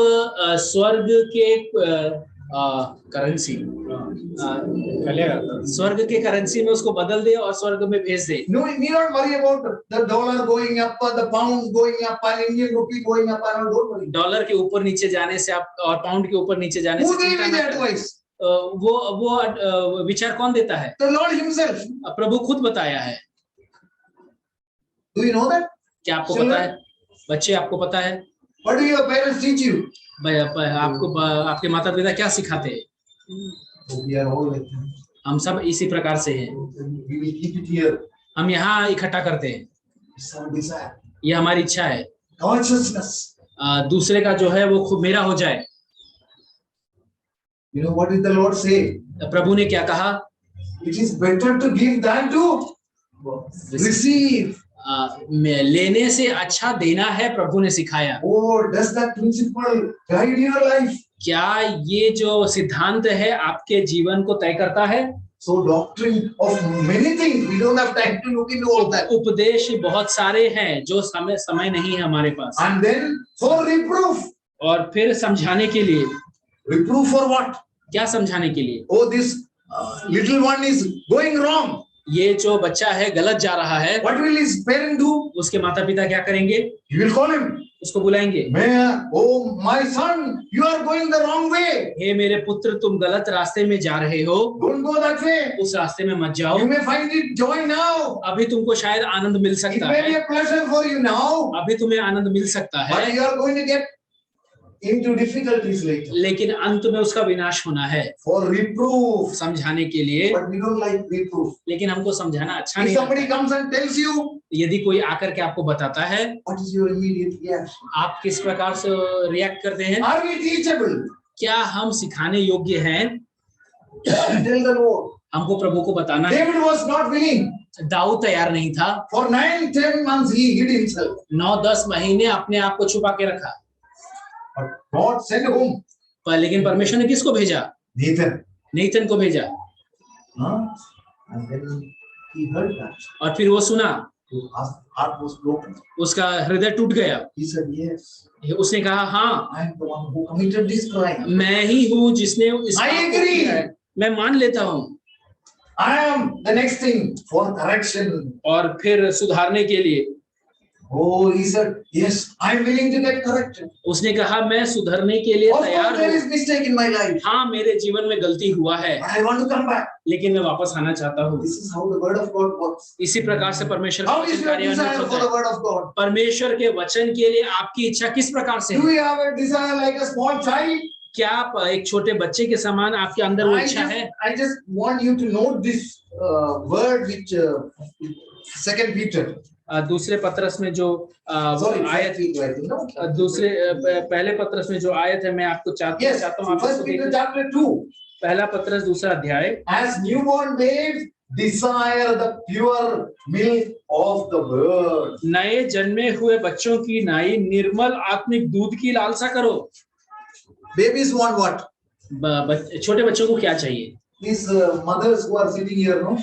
स्वर्ग के करेंसी स्वर्ग के करेंसी में उसको बदल दे और स्वर्ग में भेज दे। No, you need not worry about the dollar going up, the pound going up, and Indian rupee going up. And don't worry. Dollar के ऊपर नीचे जाने से आप और पाउंड के ऊपर नीचे जाने Who से gave चिंता you ना the करें। advice? वो विचार कौन देता है? The Lord Himself. प्रभु खुद बताया है। Do you know that? क्या आपको पता है? बच्चे आपको पता है? What do your parents teach you? आपको आपके माता पिता क्या सिखाते हैं? We are all like that. हम सब इसी प्रकार से हैं। We will keep it here. हम यहाँ इकट्ठा करते हैं। It's our desire. ये हमारी इच्छा है। Consciousness. दूसरे का जो है वो खुद मेरा हो जाए। You know what did the Lord say? प्रभु ने क्या कहा? It is better to give than to receive. लेने से अच्छा देना है, प्रभु ने सिखाया। Oh, does that principle guide your life? क्या ये जो सिद्धांत है आपके जीवन को तय करता है? So doctrine of many things. We don't have time to look into all that. उपदेश बहुत सारे हैं जो समय नहीं है हमारे पास। And then for reproof. और फिर समझाने के लिए। Reproof for what? क्या समझाने के लिए? Oh, this little one is going wrong. ये जो बच्चा है गलत जा रहा है। What will his parent do? उसके माता पिता क्या करेंगे? He will call him. उसको बुलाएंगे। Oh my son, you are going the wrong way. हे मेरे पुत्र, तुम गलत रास्ते में जा रहे हो। Don't go that way. उस रास्ते में मत जाओ। You may find it joy now. अभी तुमको शायद आनंद मिल सकता है। It may be a pleasure for you now. अभी तुम्हें आनंद मिल सकता है। But you are going to get into difficulties later. लेकिन अंत में उसका विनाश होना है। For reproof. समझाने के लिए। But we don't like reproof. लेकिन हमको समझाना अच्छा If नहीं somebody लगता। comes and tells you, यदि कोई आकर के आपको बताता है, what is your immediate reaction? आप किस प्रकार से रिएक्ट करते हैं? Are we teachable? क्या हम सिखाने योग्य हैं? Tell the Lord. हमको प्रभु को बताना है। David was not willing. Dawood तैयार नहीं था। For 9-10 months he hid himself. 9-10 महीने अपने आप को छुपा के रखा। But God sent whom? पर लेकिन परमेश्वर ने किसको भेजा? नेथन को भेजा। And then he heard that. और फिर वो सुना। His heart was broken. उसका हृदय टूट गया। He said, yes. उसने कहा, हाँ, I am the one who committed this crime. मैं ही हूँ जिसने इस I agree. मैं मान लेता हूँ। I am the next thing for correction. और फिर सुधारने के लिए। Oh, he said, yes, I am willing to get corrected. उसने कहा, मैं सुधरने के लिए Of तैयार course, there हूँ। is mistake in my life. हाँ, मेरे जीवन में गलती हुआ है, But I want to come back. लेकिन मैं वापस आना चाहता हूँ। This is how the word of God works. इसी प्रकार से परमेश्वर How का is your कार्यान्वित desire होता for है। the word of God? परमेश्वर के वचन के लिए आपकी इच्छा किस प्रकार से Do है? you have a desire like a small child? क्या आप एक छोटे बच्चे के समान आपके अंदर वो इच्छा है? I just want you to note this word which Second Peter. दूसरे पत्रस में जो Sorry, आयत, First Peter, I think, no? दूसरे पहले पत्रस में जो आयत है मैं आपको Yes, चाहता हूँ आप First इसको Peter देखें। chapter 2. पहला पत्रस दूसरा अध्याय। As newborn babes, desire the pure milk of the word. नए जन्मे हुए बच्चों की नाई निर्मल आत्मिक दूध की लालसा करो। Babies want what? छोटे बच्चों को क्या चाहिए? These mothers who are sitting here, no?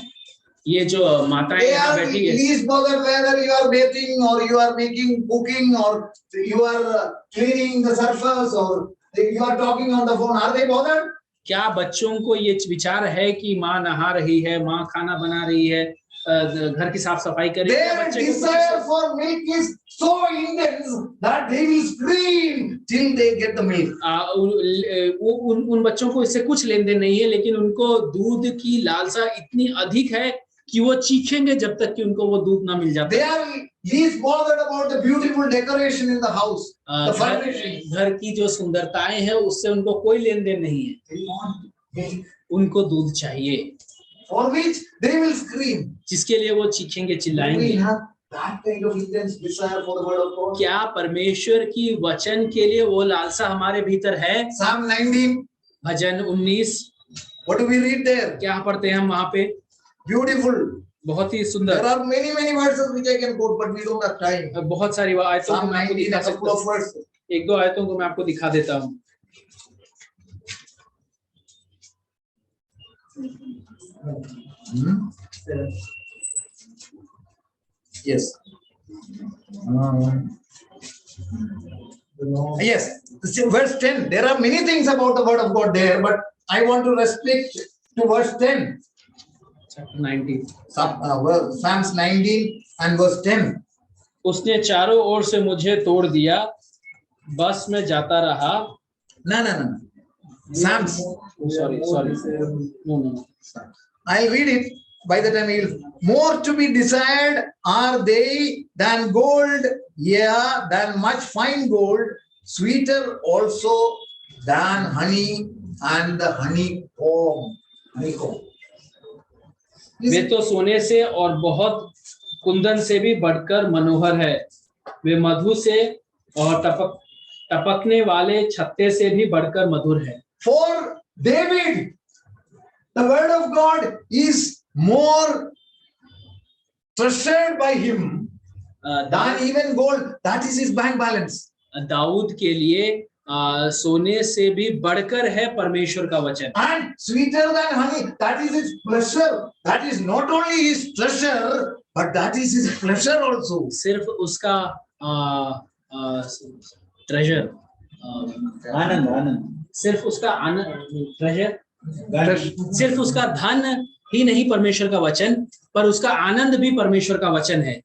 ये जो माताएं They यहाँ are बैठी है, least bothered whether you are bathing or you are making cooking or you are cleaning the surface or you are talking on the phone. Are they bothered? क्या बच्चों को ये विचार है कि माँ नहा रही है, माँ खाना बना रही है, घर की साफ सफाई कर रही है? Their desire for milk is so intense that they will scream till they get the milk. उन बच्चों को इससे कुछ लेन देन नहीं है, लेकिन उनको दूध की लालसा इतनी अधिक है कि वो चीखेंगे जब तक कि उनको वो दूध ना मिल जाता। They are least bothered about the beautiful decoration in the house, the furnishing. घर की जो सुंदरताएं हैं उससे उनको कोई लेन देन नहीं है। They want milk, उनको दूध चाहिए, for which they will scream. जिसके लिए वो चीखेंगे, Do चिल्लाएंगे। we have that kind of intense desire for the word of God? क्या परमेश्वर की वचन के लिए वो लालसा हमारे भीतर है? Psalm 19. Bhajan 19, What do we read there? क्या पढ़ते हैं हम वहां पे? Beautiful. बहुत ही There सुंदर। are many verses which I can quote, but we don't have time. बहुत सारी आयतों को Psalm मैं आपको 19, दिखा a couple सकता of हूँ, verses. एक दो आयतों को मैं आपको दिखा देता हूँ। Yes. Yes. Verse 10. There are many things about the word of God there, but I want to restrict to verse 10. Chapter 19. Psalms 19 and verse 10. उसने चारों ओर से मुझे तोड़ दिया, बस मैं जाता रहा। No. Psalms. Sorry. No. I'll read it. By the time you'll more to be desired are they than gold, yeah, than much fine gold, sweeter also than honey and the honeycomb. वे तो सोने से और बहुत कुंदन से भी बढ़कर मनोहर है, वे मधु से और टपकने वाले छत्ते से भी बढ़कर मधुर है। For David, the word of God is more treasured by him than even gold. That is his bank balance. Dawood के लिए सोने से भी बढ़कर है परमेश्वर का वचन। And sweeter than honey, that is his pleasure. That is not only his treasure, but that is his pleasure also. सिर्फ उसका ट्रेजर, आनंद, सिर्फ उसका आनंद, ट्रेजर, सिर्फ उसका धन ही नहीं परमेश्वर का वचन, पर उसका आनंद भी परमेश्वर का वचन है।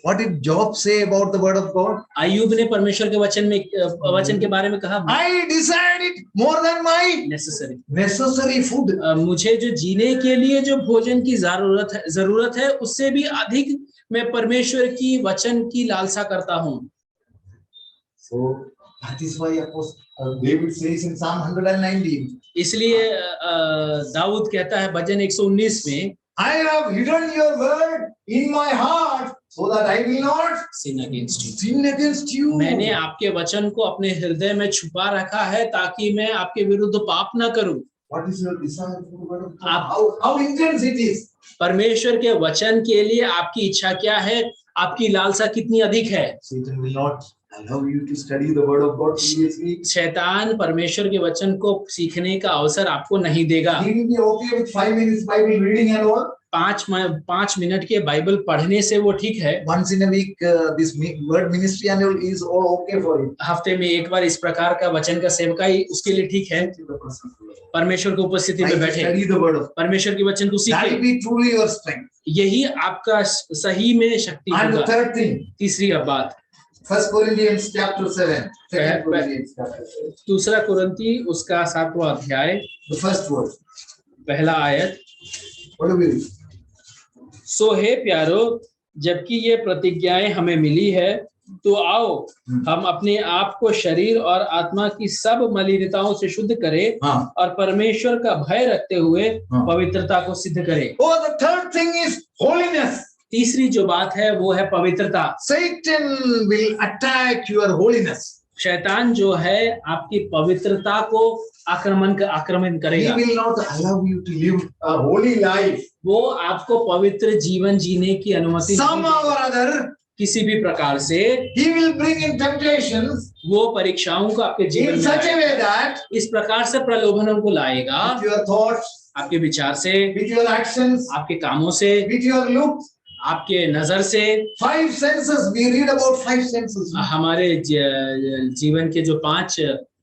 What did Job say about the word of God? अय्यूब ने परमेश्वर के वचन के बारे में कहा, I desired it more than my necessary food. मुझे जो जीने के लिए जो भोजन की जरूरत है उससे भी अधिक मैं परमेश्वर की वचन की लालसा करता हूँ। So that is why David says in Psalm 119. इसलिए दाऊद कहता है भजन 119 में, I have hidden your word in my heart so that I will not sin against you. Sin against you. मैंने आपके वचन को अपने हृदय में छुपा रखा है ताकि मैं आपके विरुद्ध पाप न करूं। What is your desire for the word of God? How intense it is? परमेश्वर के वचन के लिए आपकी इच्छा क्या है? आपकी लालसा कितनी अधिक है? Satan will not allow you to study the word of God seriously. शैतान परमेश्वर के वचन को सीखने का अवसर आपको नहीं देगा। He will be okay with 5 minutes Bible reading and all. 5 minute के बाइबल पढ़ने से वो ठीक है। Once in a week, this word ministry and all is all okay for him. हफ्ते में एक बार इस प्रकार का वचन का सेवकाई उसके लिए ठीक है। परमेश्वर की उपस्थिति में बैठे, परमेश्वर के वचन को सीखे। That will be truly your strength. यही आपका सही में शक्ति होगा। And the third thing, तीसरी बात, 1 Corinthians chapter 7. 2 Corinthians chapter 7. दूसरा कुरिन्ती उसका 7वां अध्याय, The first word. पहला आयत। What do we read? सो हे प्यारो, जबकि ये प्रतिज्ञाएं हमें मिली है, तो आओ हम अपने आप को शरीर और आत्मा की सब मलिनताओं से शुद्ध करें और परमेश्वर का भय रखते हुए पवित्रता को सिद्ध करें। Oh, the third thing is holiness. तीसरी जो बात है वो है पवित्रता। Satan will attack your holiness. शैतान जो है आपकी पवित्रता को आक्रमण He करेगा। will not allow you to live a holy life. वो आपको पवित्र जीवन जीने की अनुमति नहीं Somehow देगा। or other, किसी भी प्रकार से he will bring in temptations वो परीक्षाओं को आपके जीवन in में such a way लाएगा। that इस प्रकार से प्रलोभनों को लाएगा with your thoughts, आपके विचार से, with your actions, आपके कामों से, with your looks, आपके नजर से। 5 senses. We read about 5 senses. हमारे जीवन के जो 5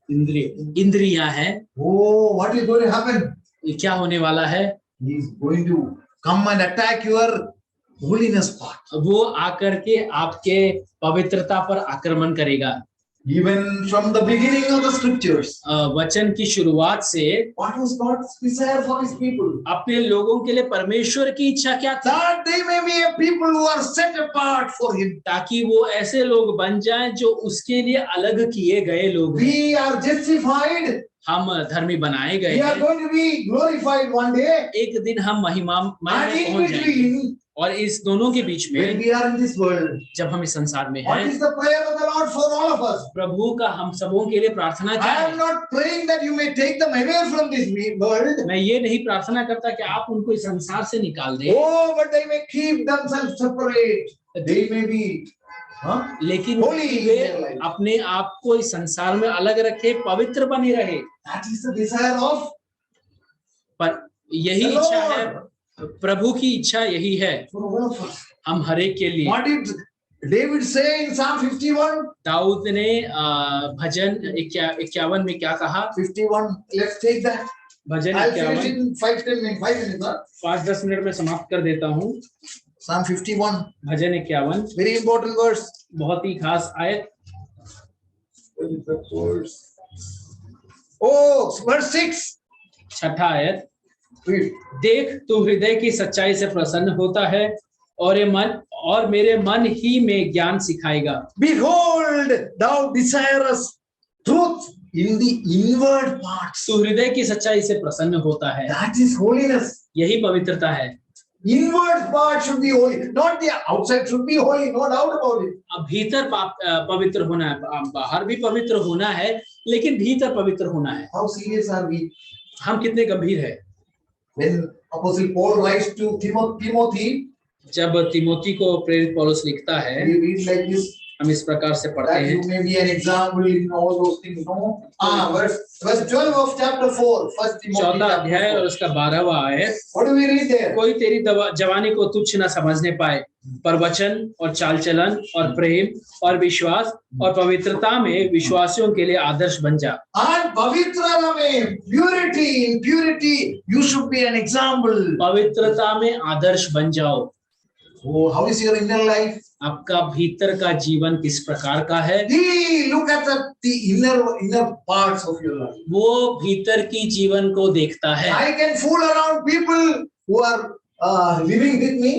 इंद्रियां हैं, Oh, what is going to happen? ये क्या होने वाला है? He is going to come and attack your holiness part. वो आकर के आपके पवित्रता पर आक्रमण करेगा। Even from the beginning of the scriptures, वचन की शुरुआत से what was God's desire for his people? अपने लोगों के लिए परमेश्वर की इच्छा क्या थी? That they may be a people who are set apart for him. ताकि वो ऐसे लोग बन जाएं जो उसके लिए अलग किए गए लोग हैं। We are justified. हम धर्मी बनाए गए We are हैं। going to be glorified one day. एक दिन हम महिमा में And in पहुंच जाएंगे। between, और इस दोनों के बीच when में we are in this world, जब हम इस संसार में what हैं, is the prayer of the Lord for all of us? प्रभु का हम सबों के लिए प्रार्थना क्या I am है? not praying that you may take them away from this world. मैं ये नहीं प्रार्थना करता कि आप उनको इस संसार से निकाल दें, Oh, but they may keep themselves separate. They may be लेकिन holy in way their life. अपने आप को इस संसार में अलग रखे, पवित्र बने रहे। That is the desire of पर यही the इच्छा है, Lord प्रभु की इच्छा यही है for all of us. हम हर एक के लिए। What did David say in Psalm 51? Dawood ने भजन 51 में क्या कहा? 51. Let's take that. Bhajan I'll finish 51 it in 5-10 minutes. 5 minutes. 5-10 minute में समाप्त कर देता हूँ। Psalm 51. भजन 51 Very important verse. बहुत ही खास आयत। Oh, verse 6. छठा आयत, Read. देख तू हृदय की सच्चाई से प्रसन्न होता है और मेरे मन ही में ज्ञान सिखाएगा। Behold, thou desirest truth in the inward parts. तू हृदय की सच्चाई से प्रसन्न होता है, That is holiness. यही पवित्रता है। Inward part should be holy, not the outside should be holy, no doubt about it. अब भीतर पवित्र होना है, बाहर भी पवित्र होना है, लेकिन भीतर पवित्र होना है। How serious are we? हम कितने गंभीर है? When Apostle Paul writes to Timothy, जब तिमोथी को प्रेरित पौलुस लिखता है, we read like this, हम इस प्रकार से पढ़ते that हैं, you may be an example in all those things. No? Verse 12 of chapter 4, 1 Timothy. 14 अध्याय और उसका 12वां आयत। What do we read there? कोई तेरी जवानी को तुच्छ न समझने पाए, पर वचन और चाल चलन और प्रेम और विश्वास और पवित्रता में विश्वासियों के लिए आदर्श बन जा। And पवित्रता में purity, in purity you should be an example. पवित्रता में आदर्श बन जाओ। Oh, how is your inner life? आपका भीतर का जीवन किस प्रकार का है? Look at the inner parts of your life. वो भीतर की जीवन को देखता है। I can fool around people who are living with me.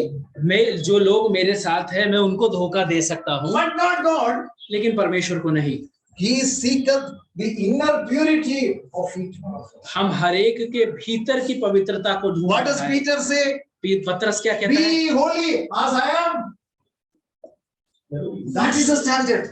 मैं जो लोग मेरे साथ हैं, मैं उनको धोखा दे सकता हूँ, But not God. लेकिन परमेश्वर को नहीं। He seeketh the inner purity of each one of us. हम हर एक के भीतर की पवित्रता को What does ढूंढते हैं। Peter say? पतरस क्या कहता है? Be holy as I am. That is the standard.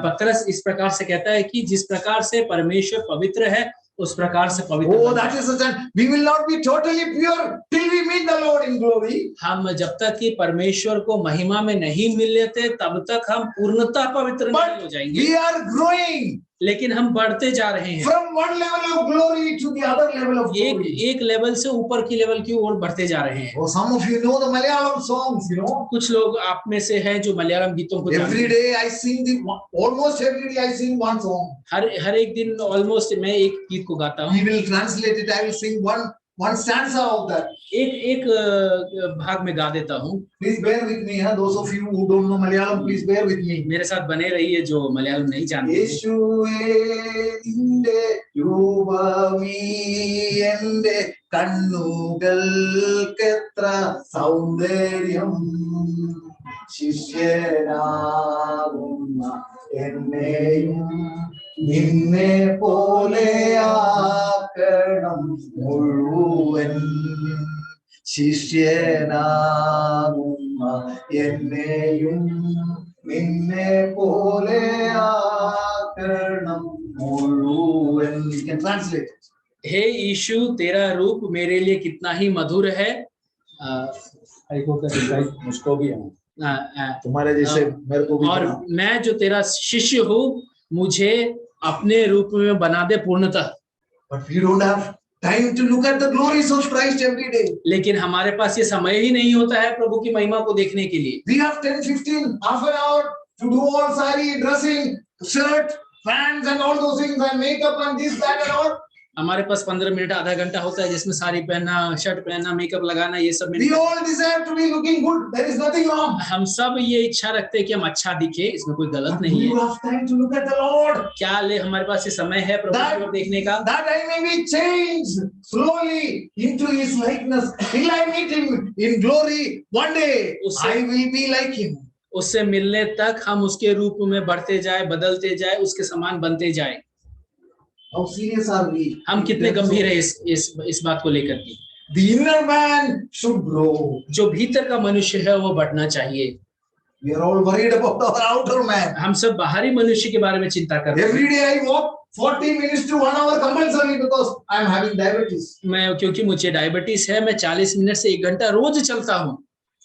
पतरस इस प्रकार से कहता है कि जिस प्रकार से परमेश्वर पवित्र है, उस प्रकार से पवित्र। Oh, that is the standard. We will not be totally pure till we meet the Lord in glory. हम जब तक कि परमेश्वर को महिमा में नहीं मिल लेते, तब तक हम पूर्णतः पवित्र नहीं हो जाएंगे। We are growing. लेकिन हम बढ़ते जा रहे हैं। From one level of glory to the other level of glory. एक लेवल से ऊपर की लेवल की ओर बढ़ते जा रहे हैं। Oh, some of you know the Malayalam songs, you know. कुछ लोग आप में से हैं जो मलयालम गीतों को जानते हैं। Every day I sing almost every day I sing one song. हर एक दिन ऑलमोस्ट मैं एक गीत को गाता हूँ। We will translate it. I will sing one stanza of that. एक भाग में गा देता हूँ। Please bear with me, huh? Those of you who don't know Malayalam, please bear with me. मेरे साथ बने रहिए जो मलयालम नहीं जानते। യേശുവേ നിന്റെ രൂപമീ എൻ്റെ കണ്ണുകൾക്കെത്ര സൗന്ദര്യം ശിഷ്യനാകുന്ന എന്നെയും നിന്നെ പോലെ ആക്കണം മുഴുവൻ ശിഷ്യനാകുന്ന എന്നെയും നിന്നെ പോലെ ആക്കണം മുഴുവൻ. You can translate. हे यीशु, तेरा रूप मेरे लिए कितना ही मधुर है। मुझको भी है, तुम्हारे जैसे मेरे को भी। और मैं जो तेरा शिष्य हूँ, मुझे अपने रूप में बना दे पूर्णतः। But we don't have time to look at the glories of Christ every day. लेकिन हमारे पास ये समय ही नहीं होता है प्रभु की महिमा को देखने के लिए। We have 10-15 half an hour to do all sari dressing, shirt, fans and all those things and makeup and this that and all. हमारे पास 15 मिनट आधा घंटा होता है जिसमें साड़ी पहनना, शर्ट पहनना, मेकअप लगाना, ये सब। We all desire to be looking good. There is nothing wrong. हम सब ये इच्छा रखते हैं कि हम अच्छा दिखे, इसमें कोई गलत नहीं है। You have time to look at the Lord. क्या हमारे पास ये समय है प्रभु की ओर देखने का? That I may be changed slowly into His likeness till I meet Him in glory one day. I will be like Him. उससे मिलने तक हम उसके रूप में बढ़ते जाए, बदलते जाए, उसके समान बनते जाए। How serious are we? हम कितने गंभीर हैं इस बात को लेकर के? The inner man should grow. जो भीतर का मनुष्य है वो बढ़ना चाहिए। We are all worried about our outer man. हम सब बाहरी मनुष्य के बारे में चिंता करते हैं। Every day I walk 40 minutes to 1 hour compulsory because I am having diabetes. क्योंकि मुझे डायबिटीज है, मैं 40 मिनट से 1 घंटा रोज चलता हूँ।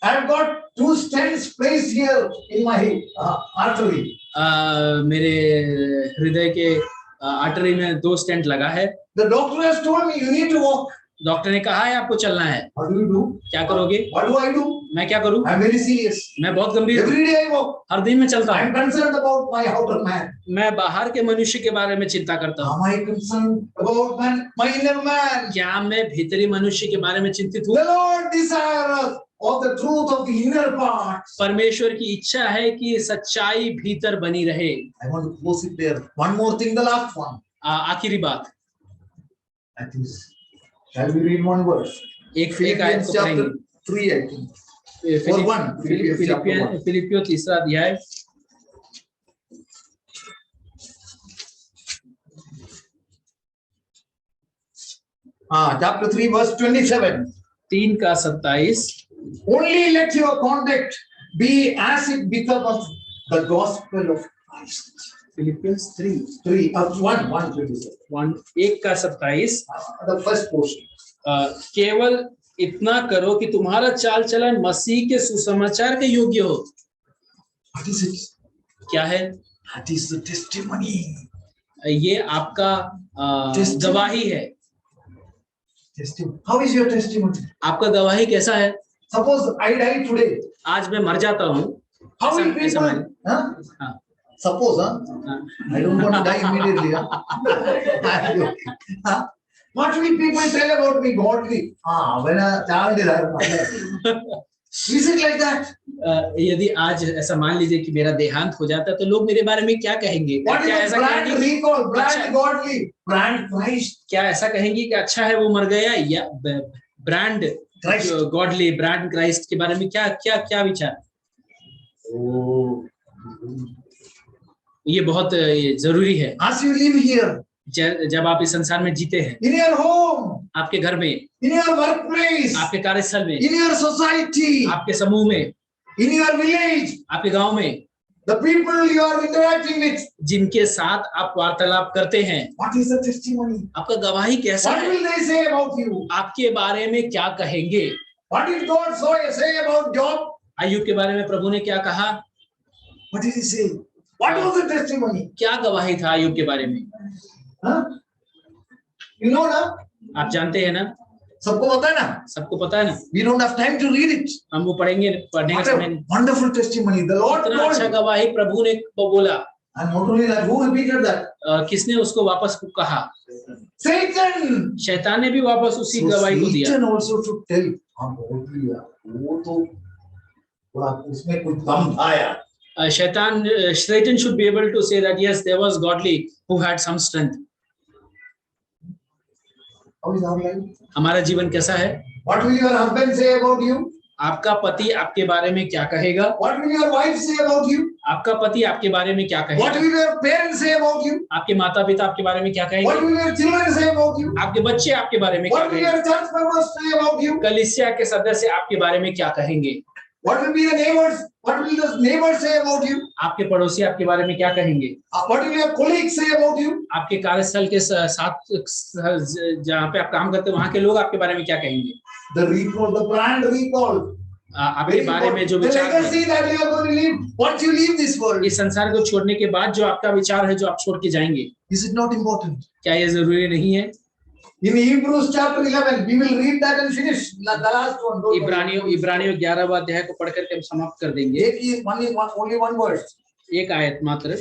I have got 2 stents placed here in my artery. मेरे हृदय के आर्टरी में 2 स्टेंट लगा है। The doctor has told me you need to walk. Doctor ने कहा है आपको चलना है। What do you do? क्या करोगे? What do I do? मैं क्या करूं? I am very serious. मैं बहुत गंभीर हूं। Every day I walk. हर दिन मैं चलता I am हूं। concerned about my outer man. मैं बाहर के मनुष्य के बारे में चिंता करता हूं। Am I concerned about my inner man? क्या मैं भीतरी मनुष्य के बारे में चिंतित हूं? The Lord desires of the truth of the inner parts. परमेश्वर की इच्छा है कि सच्चाई भीतर बनी रहे। I want to close it there. One more thing, the last one. आखिरी बात। That is, shall we read one verse? एक आयत को पढ़ेंगे। 3 I think. Or 1. फिलिपियों 3 अध्याय। Chapter 3 verse 27. 3:27। Only let your conduct be as it becomes the gospel of Christ. Philippians 1:27। The first portion. केवल इतना करो कि तुम्हारा चाल चलन मसीह के सुसमाचार के योग्य हो। What is it? क्या है? That is the testimony. ये आपका गवाही है। Testimony. How is your testimony? आपका गवाही कैसा है? Suppose I die today. आज मैं मर जाता हूँ। How will people? Suppose, I don't want to die immediately. What will people tell about me godly? When a child is there. Is it like that? यदि आज ऐसा मान लीजिए कि मेरा देहांत हो जाता है तो लोग मेरे बारे में क्या कहेंगे? What is the brand recall? Brand godly? Brand Christ? क्या ऐसा कहेंगे कि अच्छा है वो मर गया? या ब्रांड गॉडली, ब्रांड क्राइस्ट के बारे में क्या विचार? ये बहुत जरूरी है। As you live here, जब आप इस संसार में जीते हैं, in your home, आपके घर में, in your workplace, आपके कार्यस्थल में, in your society, आपके समूह में, in your village, आपके गांव में, the people you are interacting with, जिनके साथ आप वार्तालाप करते हैं, what is the testimony? आपका गवाही कैसा है? What will they say about you? आपके बारे में क्या कहेंगे? What did God say about Job? अय्यूब के बारे में प्रभु ने क्या कहा? What did he say? What was the testimony? क्या गवाही था अय्यूब के बारे में? You know ना? आप जानते हैं ना? सबको पता है ना? सबको पता है ना? We don't have time to read it. हम वो पढ़ने का समय नहीं। Wonderful testimony. The Lord इतना told अच्छा me. गवाही प्रभु ने बोला। And not only that, who repeated that? किसने उसको वापस कहा? Satan. शैतान ने भी वापस उसी गवाही को दिया। Satan also should tell. बहुत लिया। वो तो थोड़ा उसमें कुछ दम था यार। Satan should be able to say that yes, there was godly who had some strength. How is our life? हमारा जीवन कैसा है? What will your husband say about you? आपका पति आपके बारे में क्या कहेगा? What will your wife say about you? आपका पति आपके बारे में क्या What कहेगा? will your parents say about you? आपके माता पिता आपके बारे में क्या What कहेंगे? will your children say about you? आपके बच्चे आपके बारे में क्या What will कहेंगे? your church members say about you? कलीसिया के सदस्य आपके बारे में क्या कहेंगे? What will be the neighbors? What will the neighbors say about you? आपके पड़ोसी आपके बारे में क्या कहेंगे? What will your colleagues say about you? आपके कार्यस्थल के साथ जहाँ पे आप काम करते हैं वहां के लोग आपके बारे में क्या कहेंगे? The recall, the planned recall. आपके बारे में जो The विचार है, legacy that you are going to leave once you leave this world. इस संसार को छोड़ने के बाद जो आपका विचार है जो आप छोड़ के जाएंगे, Is it not important? क्या ये जरूरी नहीं है? In Hebrews chapter 11, we will read that and finish. The last one. इब्रानियों 11वां अध्याय को पढ़ करके हम समाप्त कर देंगे। Only one verse. एक आयत मात्र।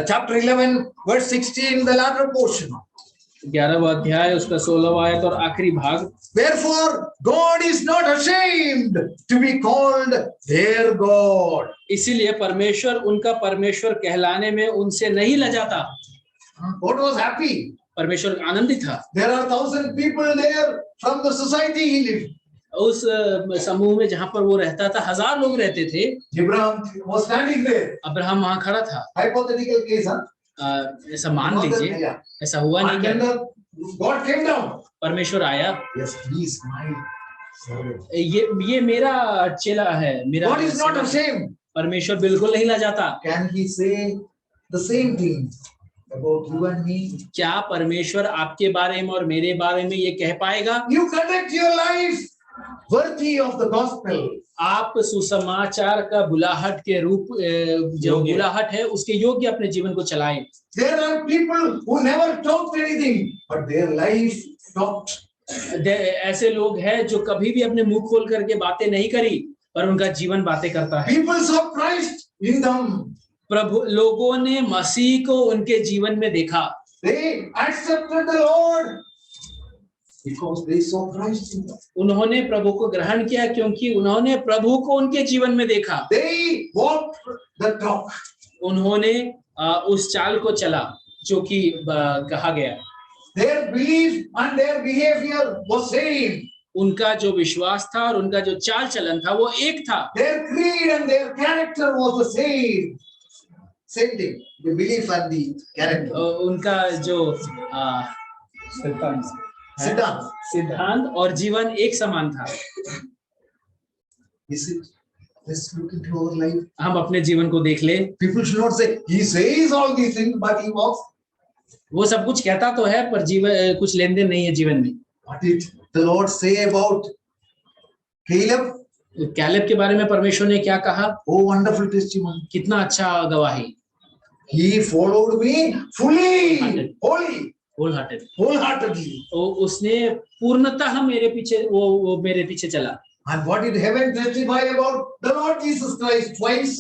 Chapter 11, verse 16, the latter portion. 11वां अध्याय उसका 16वां आयत और आखिरी भाग। Therefore, God is not ashamed to be called their God. इसीलिए परमेश्वर उनका परमेश्वर कहलाने में उनसे नहीं लजाता। God was happy. परमेश्वर आनंदित था। There are 1,000 people there from the society he lived. उस समूह में जहाँ पर वो रहता था 1000 लोग रहते थे। Abraham was standing there. Abraham वहाँ खड़ा था। Hypothetical case, huh? ऐसा मान लीजिए, ऐसा हुआ नहीं क्या? God came down. परमेश्वर आया। Yes, he is my servant. ये मेरा चेला है, मेरा। God is not ashamed. परमेश्वर बिल्कुल नहीं लजाता। Can he say the same thing about you and me? क्या परमेश्वर आपके बारे में और मेरे बारे में ये कह पाएगा? You conduct your life worthy of the gospel. आप सुसमाचार का बुलाहट के रूप, जो बुलाहट है उसके योग्य अपने जीवन को चलाएं। There are people who never talked anything, but their life talked. ऐसे लोग हैं जो कभी भी अपने मुंह खोल करके बातें नहीं करी, पर उनका जीवन बातें करता है। People saw Christ in them. प्रभु, लोगों ने मसीह को उनके जीवन में देखा। They accepted the Lord because they saw Christ in them. उन्होंने प्रभु को ग्रहण किया क्योंकि उन्होंने प्रभु को उनके जीवन में देखा। They walked the talk. उन्होंने उस चाल को चला जो कि कहा गया। Their belief and their behavior was same. उनका जो विश्वास था और उनका जो चाल चलन था वो एक था। Their creed and their character was the same. Same thing. The belief and the character. उनका जो सिद्धांत और जीवन एक समान था। Is it? Let's look into our life. हम अपने जीवन को देख ले। People should not say he says all these things, but he walks. वो सब कुछ कहता तो है पर जीवन कुछ लेन देन नहीं है जीवन में। What did the Lord say about Caleb? Caleb के बारे में परमेश्वर ने क्या कहा? Oh, wonderful testimony. कितना अच्छा गवाही। He followed me fully, wholeheartedly. उसने पूर्णतः मेरे पीछे वो मेरे पीछे चला। And what did heaven testify about the Lord Jesus Christ twice?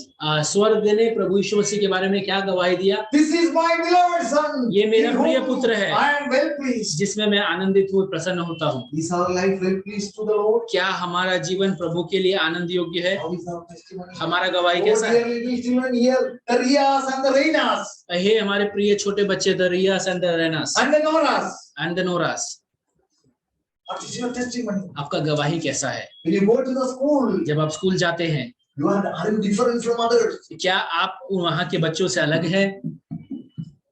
स्वर्ग ने प्रभु यीशु मसीह के बारे में क्या गवाही दिया? This is my beloved son. ये मेरा प्रिय पुत्र है। I am well pleased. जिसमें मैं आनंदित हूँ, प्रसन्न होता हूँ। Is our life well pleased to the Lord? क्या हमारा जीवन प्रभु के लिए आनंद योग्य है? How is our testimony? हमारा गवाही कैसा है? Here, the Rias and the Reinas. हे हमारे प्रिय छोटे बच्चे, the Riyas and the Reenas and the Noras. And the Noras. What is your testimony? आपका गवाही कैसा है? When you go to the school, जब आप स्कूल जाते हैं, are you different from others? क्या आप वहाँ के बच्चों से अलग हैं?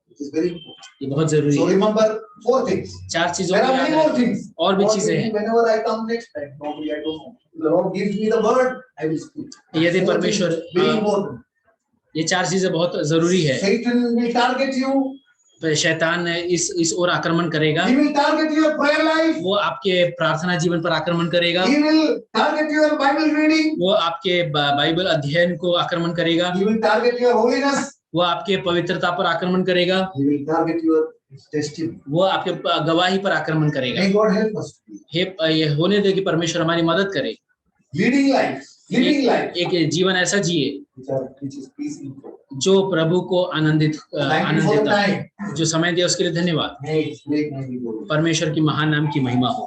It is very important. ये बहुत जरूरी So है। remember 4 things. 4 चीजों There को are याद many more रखें। things. और भी चीजें हैं। Whenever I come next time, probably I don't know. The Lord gives me the word, I will speak. यदि 4 परमेश्वर things, very important. ये 4 चीजें बहुत जरूरी है। Satan will target you. शैतान इस ओर आक्रमण करेगा। He will target your prayer life. वो आपके प्रार्थना जीवन पर आक्रमण करेगा। He will target your Bible reading. वो आपके बाइबल अध्ययन को आक्रमण करेगा। He will target your holiness. वो आपके पवित्रता पर आक्रमण करेगा। He will target your testimony. वो आपके गवाही पर आक्रमण करेगा। May God help us. ये होने दे कि परमेश्वर हमारी मदद करे। Leading life. एक जीवन ऐसा जिए which is pleasing. जो प्रभु को आनंदित time. जो समय दिया उसके लिए धन्यवाद। May His great name be glorified. परमेश्वर की महान नाम की महिमा हो।